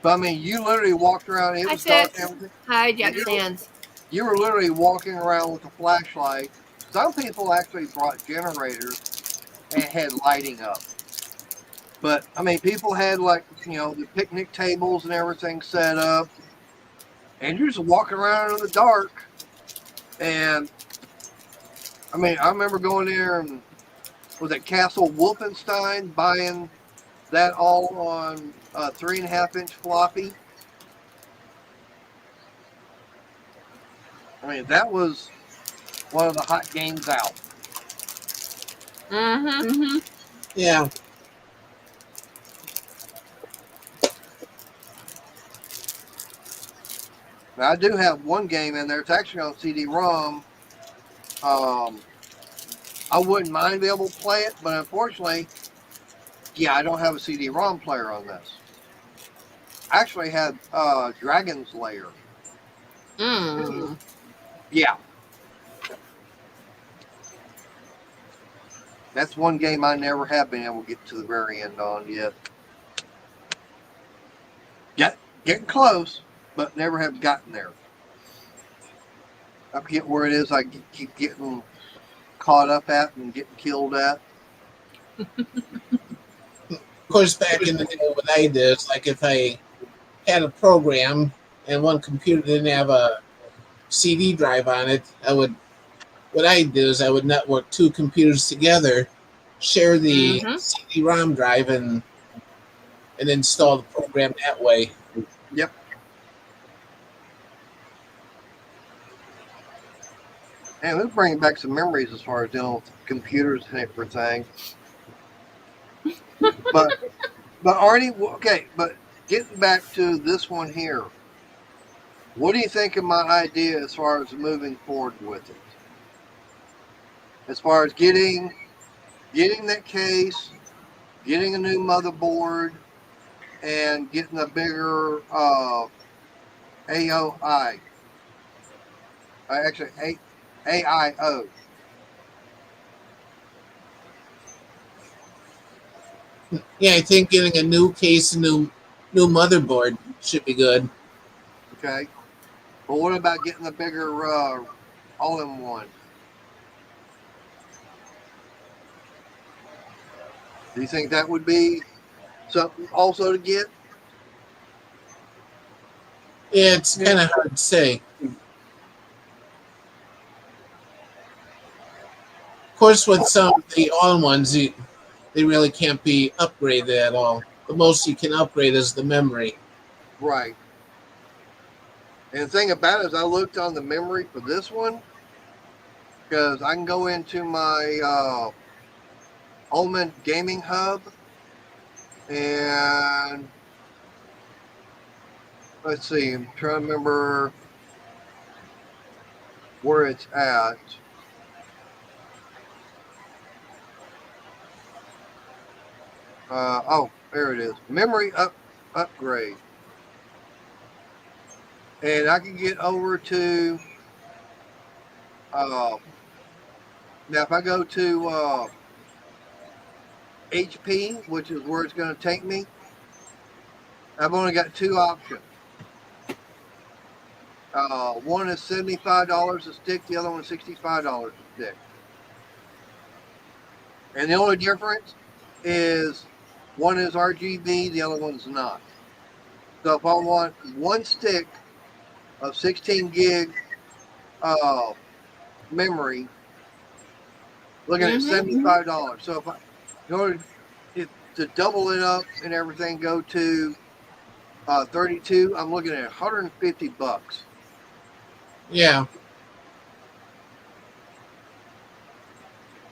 But I mean, you literally walked around. It was dark and everything. Hi, Jack Sands. You were literally walking around with a flashlight. Some people actually brought generators and had lighting up. But I mean, people had like the picnic tables and everything set up. and you're just walking around in the dark. And I mean, I remember going there and was at Castle Wolfenstein buying that all on a 3.5-inch floppy. I mean, that was one of the hot games out. Mm-hmm. Yeah. Now, I do have one game in there. It's actually on CD-ROM. I wouldn't mind being able to play it, but unfortunately, yeah, I don't have a CD-ROM player on this. I actually had Dragon's Lair. Mm. Yeah. That's one game I never have been able to get to the very end on yet. Getting close, but never have gotten there. I forget where it is I keep getting caught up at and getting killed at. Of course, back in the day, what I did is like if I had a program and one computer didn't have a CD drive on it, what I do is I would network two computers together, share the Mm-hmm. CD-ROM drive, and install the program that way. Yep. And let's bring back some memories as far as dealing with computers and everything. but Arnie, okay, but getting back to this one here, what do you think of my idea as far as moving forward with it? As far as getting that case, getting a new motherboard, and getting a bigger AOI. Actually, AIO. Yeah, I think getting a new case, a new motherboard should be good. Okay. But what about getting a bigger all-in-one? Do you think that would be something also to get? Yeah, it's kind of hard to say. Of course, with some of the all-in-ones, they really can't be upgraded at all. The most you can upgrade is the memory. Right. And the thing about it is I looked on the memory for this one because I can go into my Omen Gaming Hub and let's see, I'm trying to remember where it's at. Oh, there it is. Memory upgrade. And I can get over to now if I go to HP, which is where it's going to take me, I've only got two options. One is $75 a stick, the other one is $65 a stick. And the only difference is one is RGB, the other one's not. So if I want one stick of 16 gig memory, looking at $75. So if I, in order to double it up and everything, go to 32, I'm looking at $150. Yeah.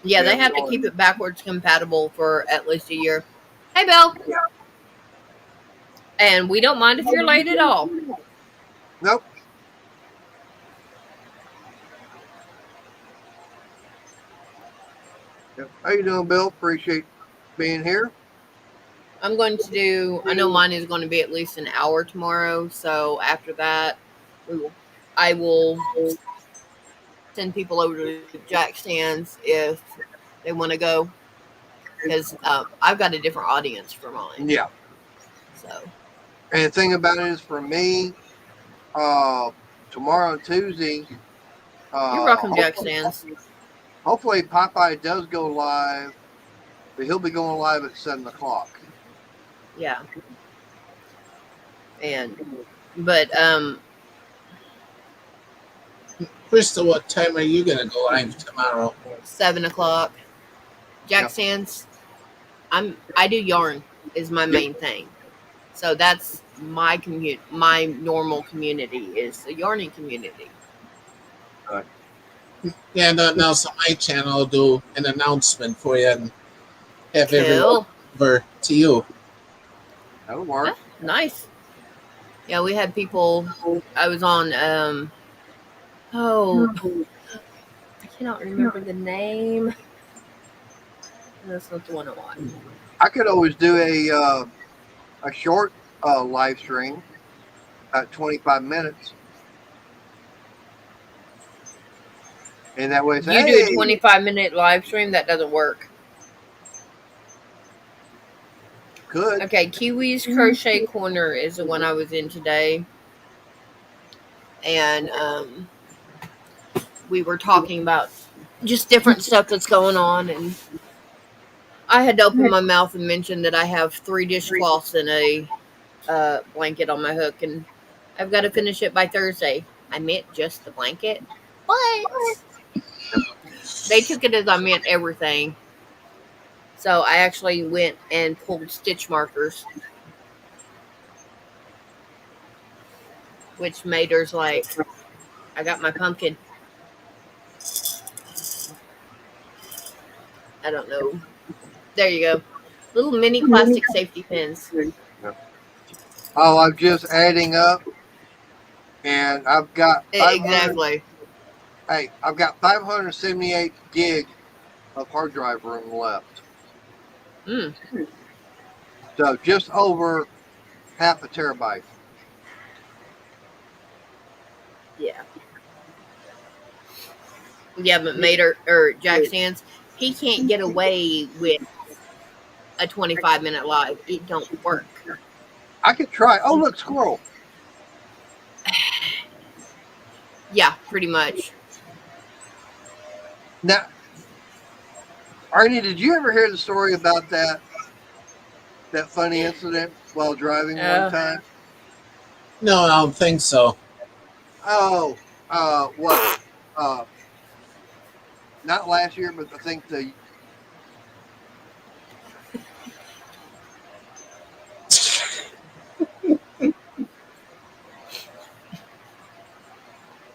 Yeah, they have to keep it backwards compatible for at least a year. Hey, Bill. Yeah. And we don't mind if you're late at all. Nope. Yep. How you doing, Bill? Appreciate being here. I'm going to do, I know mine is going to be at least an hour tomorrow. So after that, I will send people over to Jack Stands if they want to go. Because I've got a different audience for mine. Yeah. So. And the thing about it is, for me, tomorrow and Tuesday. You're welcome, Jack Stands. Hopefully, Popeye does go live, but he'll be going live at 7 o'clock. Yeah. But Crystal, what time are you gonna go live tomorrow? 7 o'clock. Jack Yep. Sands. I do yarn is my main thing. So that's my my normal community is the yarning community. Yeah, now so my channel will do an announcement for you and have everyone Cool. over to you. That'll work. Nice. Yeah, we had people. I was on. Oh, I cannot remember the name. That's not the one I want. I could always do a short live stream at 25 minutes. And that way, it's, You do a 25-minute live stream, that doesn't work. Good. Okay, Kiwi's Crochet Corner is the one I was in today. And we were talking about just different stuff that's going on. And I had to open my mouth and mention that I have 3 dishcloths and a blanket on my hook. And I've got to finish it by Thursday. I meant just the blanket. But they took it as I meant everything. So I actually went and pulled stitch markers. Which Mater's like, I got my pumpkin. I don't know. There you go. Little mini plastic safety pins. Oh, I'm just adding up. And I've got Exactly. Hey, I've got 578 gig of hard drive room left. Mm. So just over half a terabyte. Yeah. Yeah, but Mater or Jack Sands, he can't get away with a 25-minute live. It don't work. I could try. Oh, look, squirrel. Yeah, pretty much. Now, Arnie, did you ever hear the story about that funny incident while driving one time? No, I don't think so. Oh, what? Not last year, but I think the.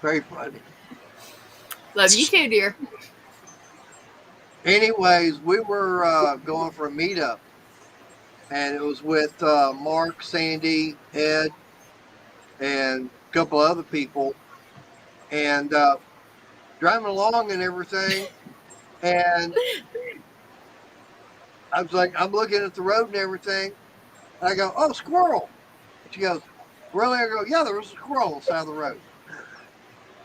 Very funny. Love you too, dear. Anyways, we were going for a meetup, and it was with Mark, Sandy, Ed, and a couple other people, and driving along and everything, and I was like, I'm looking at the road and everything, and I go, oh, squirrel. And she goes, really? I go, yeah, there was a squirrel on the side of the road.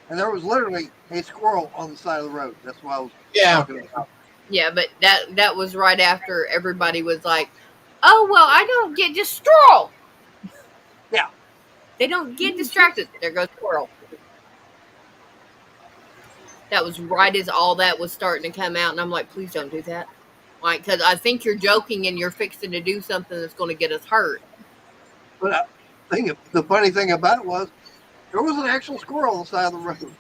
And there was literally a squirrel on the side of the road. That's what I was talking about. Yeah, but that was right after everybody was like, oh, well, I don't get just squirrel. Yeah. They don't get distracted. There goes squirrel. That was right as all that was starting to come out. And I'm like, please don't do that. Like, because I think you're joking and you're fixing to do something that's going to get us hurt. But the funny thing about it was, there was an actual squirrel on the side of the road.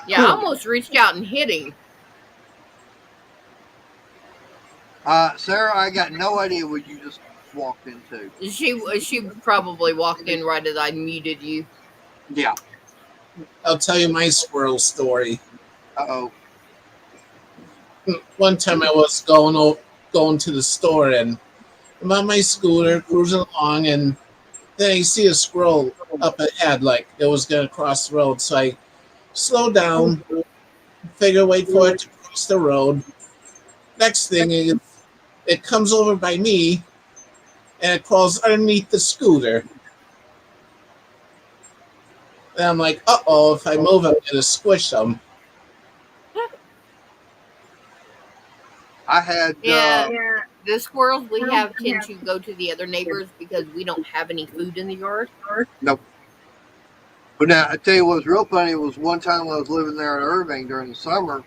Yeah, I almost reached out and hit him. Sarah, I got no idea what you just walked into. She probably walked in right as I muted you. Yeah. I'll tell you my squirrel story. Uh-oh. One time I was going to the store, and I'm on my scooter cruising along, and then I see a squirrel up ahead, like it was going to cross the road. So I slow down, figure wait for it to cross the road. Next thing is it comes over by me, and it crawls underneath the scooter. And I'm like, uh-oh, if I move, I'm going to squish them. I had... The squirrels we have tend to go to the other neighbors because we don't have any food in the yard. Nope. But now, I tell you what was real funny was one time when I was living there in Irving during the summer,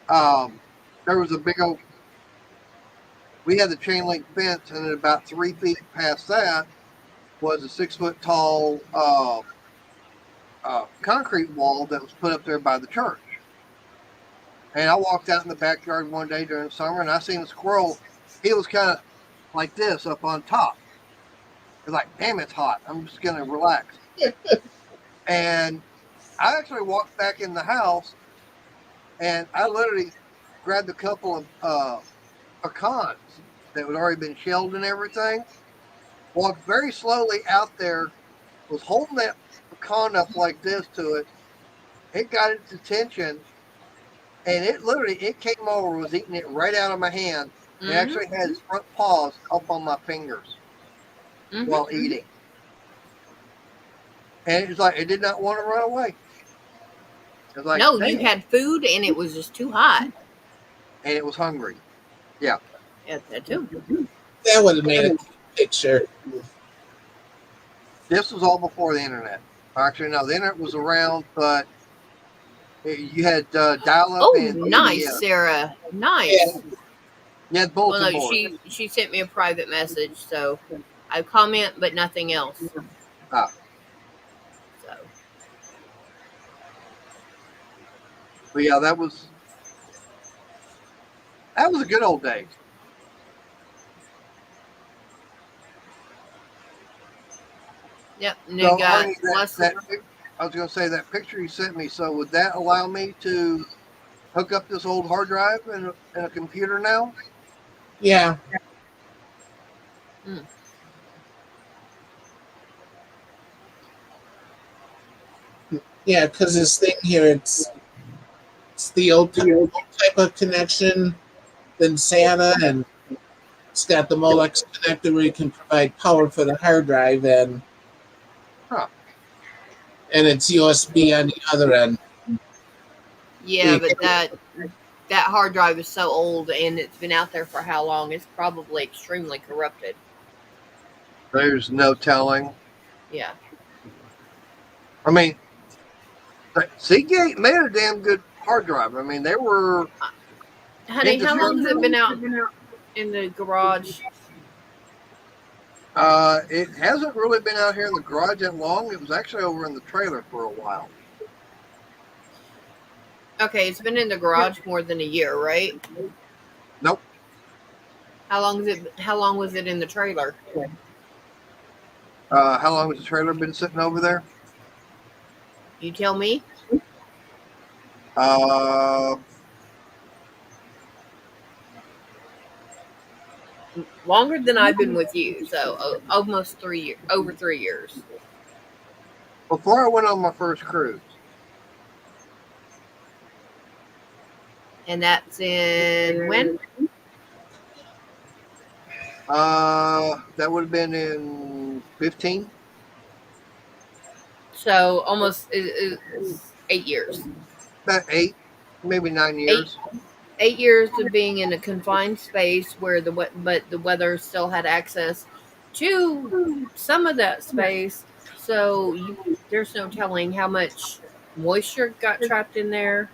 there was a big old... We had the chain link fence, and then about 3 feet past that was a 6 foot tall concrete wall that was put up there by the church. And I walked out in the backyard one day during the summer, and I seen a squirrel. He was kind of like this up on top. It's like, damn, it's hot. I'm just gonna relax. And I actually walked back in the house, and I literally grabbed a couple of pecans that had already been shelled and everything. Walked very slowly out there, was holding that pecan up like this to it. It got its attention, and it came over, was eating it right out of my hand. It actually had its front paws up on my fingers while eating. And it's like it did not want to run away. It was like, No, damn. you had food and it was just too hot. And it was hungry. Yeah. Yeah, that too. That would have made a cute picture. This was all before the internet. Actually, no, the internet was around, but you had dial-up. Oh, and nice, PBS. Sarah. Nice. Yeah. You had Well, bulletin no, board. she sent me a private message, so I comment, but nothing else. Ah. So But yeah, that was a good old day. yep. And So, you got Arnie, less. I was going to say that picture you sent me. So would that allow me to hook up this old hard drive and a computer now? Yeah. Yeah, because this thing here, it's the old type of connection than SATA, and it's got the Molex connector where you can provide power for the hard drive, and Huh. and it's USB on the other end. Yeah, but that hard drive is so old and it's been out there for how long? It's probably extremely corrupted. There's no telling. Yeah. I mean, Seagate made a damn good hard drive. I mean, they were. Honey, how long has it been out in the garage? It hasn't really been out here in the garage that long. It was actually over in the trailer for a while. Okay, it's been in the garage more than a year, right? Nope. How long was it in the trailer? How long has the trailer been sitting over there? You tell me. Longer than I've been with you, so almost 3 years, over 3 years. Before I went on my first cruise. And that's in when? That would have been in 15. So almost it's 8 years. About 8, maybe 9 years. 8 years of being in a confined space where the weather still had access to some of that space. So there's no telling how much moisture got trapped in there.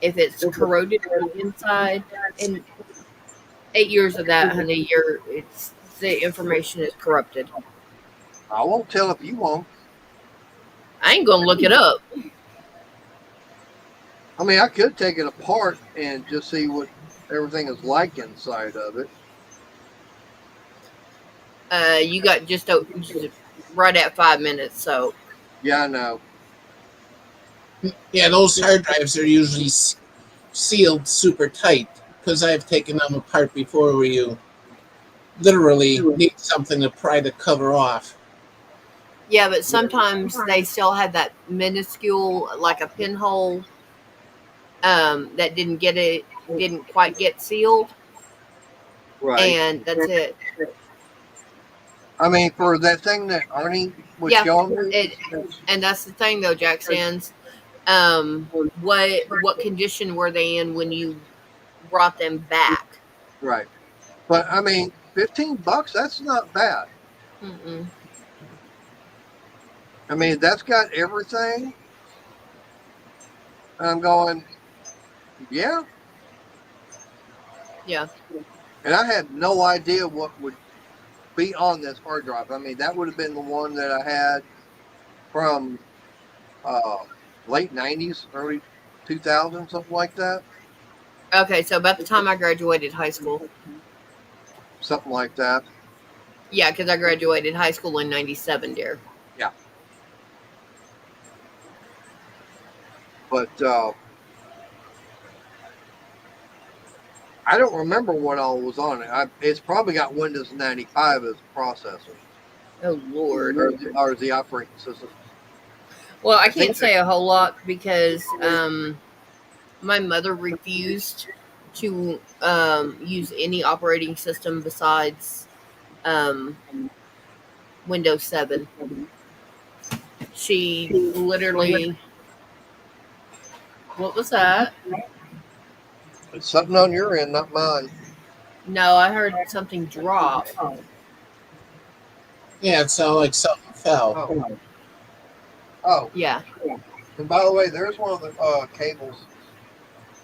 If it's corroded on the inside, and 8 years of that, honey, the information is corrupted. I won't tell if you won't. I ain't gonna look it up. I mean, I could take it apart and just see what everything is like inside of it. You got just right at 5 minutes, so Yeah, I know. Yeah, those hard drives are usually sealed super tight, because I've taken them apart before where you literally need something to pry the cover off. yeah, but sometimes they still have that minuscule, like a pinhole, that didn't quite get sealed, Right. and that's it. I mean, for that thing that Arnie was Yeah, showing me. And that's the thing, though, Jack Sands. What condition were they in when you brought them back? Right. But I mean, $15, that's not bad. Mm-mm. I mean, that's got everything. And I'm going, yeah. Yeah. And I had no idea what would be on this hard drive. I mean, that would have been the one that I had from late 90s, early 2000s, something like that. Okay, so about the time I graduated high school. Something like that. Yeah, because I graduated high school in '97, dear. But I don't remember what all was on it. It's probably got Windows 95 as a processor. Oh Lord. Or the operating system. Well, I think can't say a whole lot because my mother refused to use any operating system besides Windows 7. She literally. What was that? It's something on your end, not mine. No, I heard something drop. Yeah, it sounded like something fell. Oh, Yeah. and by the way, there's one of the cables.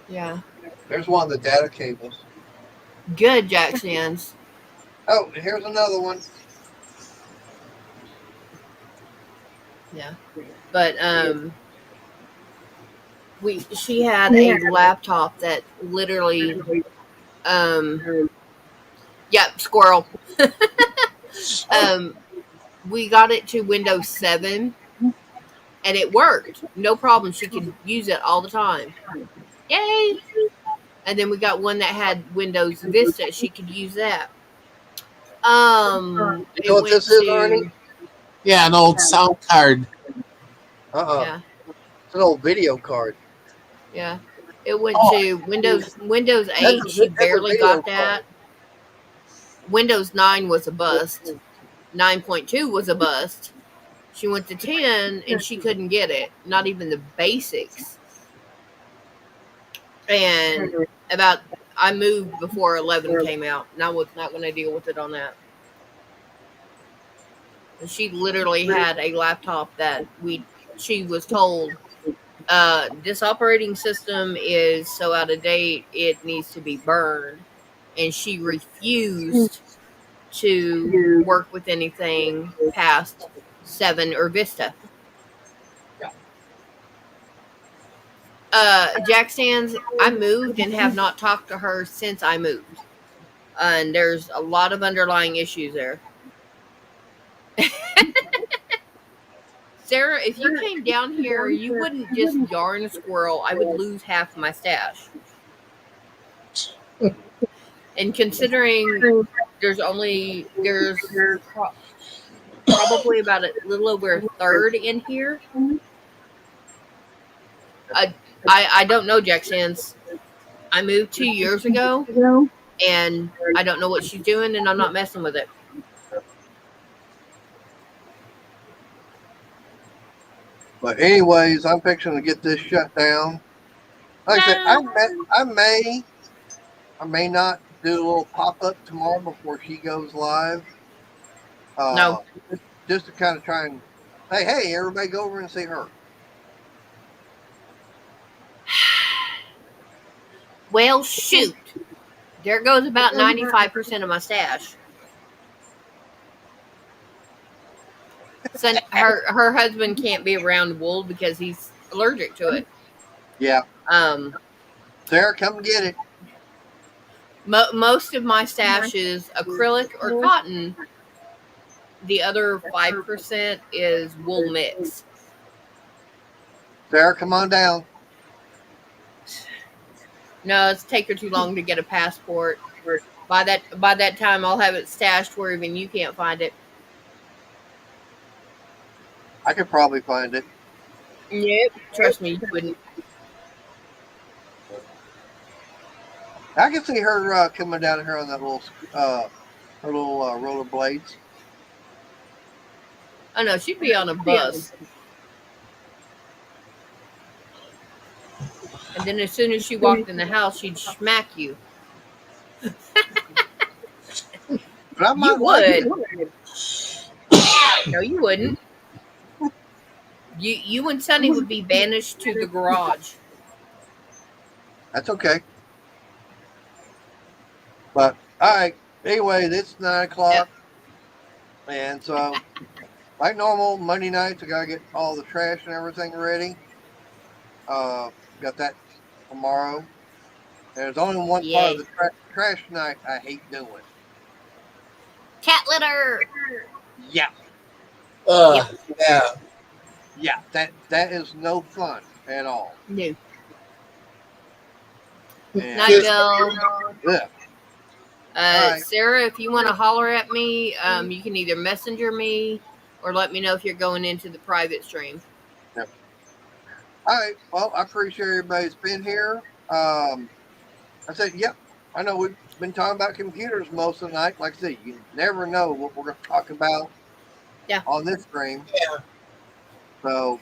Yeah. There's one of the data cables. Good, Jack Sands. Oh, here's another one. Yeah. But she had a laptop that literally squirrel. We got it to Windows 7 and it worked. No problem. She could use it all the time. Yay! And then we got one that had Windows Vista. She could use that. You know what this is, Arnie? Yeah, an old sound card. Yeah. It's an old video card. Yeah. It went to Windows 8. She barely got that. Windows 9 was a bust. 9.2 was a bust. She went to 10 and she couldn't get it. Not even the basics. And I moved before 11 came out. And I was not going to deal with it on that. And she literally had a laptop that she was told, this operating system is so out of date, it needs to be burned. And she refused to work with anything past 7 or Vista. Jack Sands, I moved and have not talked to her since I moved. And there's a lot of underlying issues there. Sarah, if you came down here, you wouldn't just yarn a squirrel. I would lose half my stash. And considering there's probably about a little over a third in here. I don't know, Jack Sands. I moved 2 years ago, and I don't know what she's doing, and I'm not messing with it. But anyways, I'm fixing to get this shut down. Like I said, I may not do a little pop-up tomorrow before she goes live. No. Just to kind of try and say, hey, everybody go over and see her. Well, shoot. There goes about 95% of my stash. So her husband can't be around wool because he's allergic to it. Yeah. Sarah, come get it. Most of my stash is acrylic or cotton. The other 5% is wool mix. Sarah, come on down. No, it's take her too long to get a passport. By that time, I'll have it stashed where even you can't find it. I could probably find it. Yep, trust me, you wouldn't. I can see her coming down here on that little roller blades. Oh no, she'd be on a bus. And then as soon as she walked in the house, she'd smack you. But I might You would. No, you wouldn't. You and Sonny would be banished to the garage. That's okay. But all right. Anyway, it's 9 o'clock, and so like normal, Monday nights, I gotta get all the trash and everything ready. Got that tomorrow. And there's only one part of Yay. the trash night I hate doing. Cat litter. Yeah, Yeah. yeah, that is no fun at all. No. And, Night, Bill. yeah, Alright. Sarah, if you want to holler at me, you can either messenger me or let me know if you're going into the private stream. all right. Well, I appreciate everybody's been here. I said, yep. I know we've been talking about computers most of the night. Like I said, you never know what we're going to talk about. Yeah. On this stream. Yeah. So,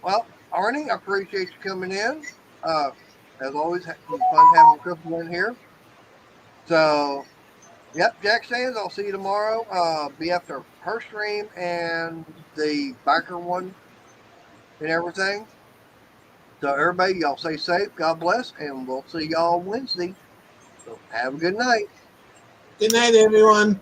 well, Arnie, I appreciate you coming in. As always, it's fun having a couple in here. So, yep, Jack Sands, I'll see you tomorrow. Be after her stream and the biker one and everything. So, everybody, y'all stay safe. God bless. And we'll see y'all Wednesday. So, have a good night. Good night, everyone.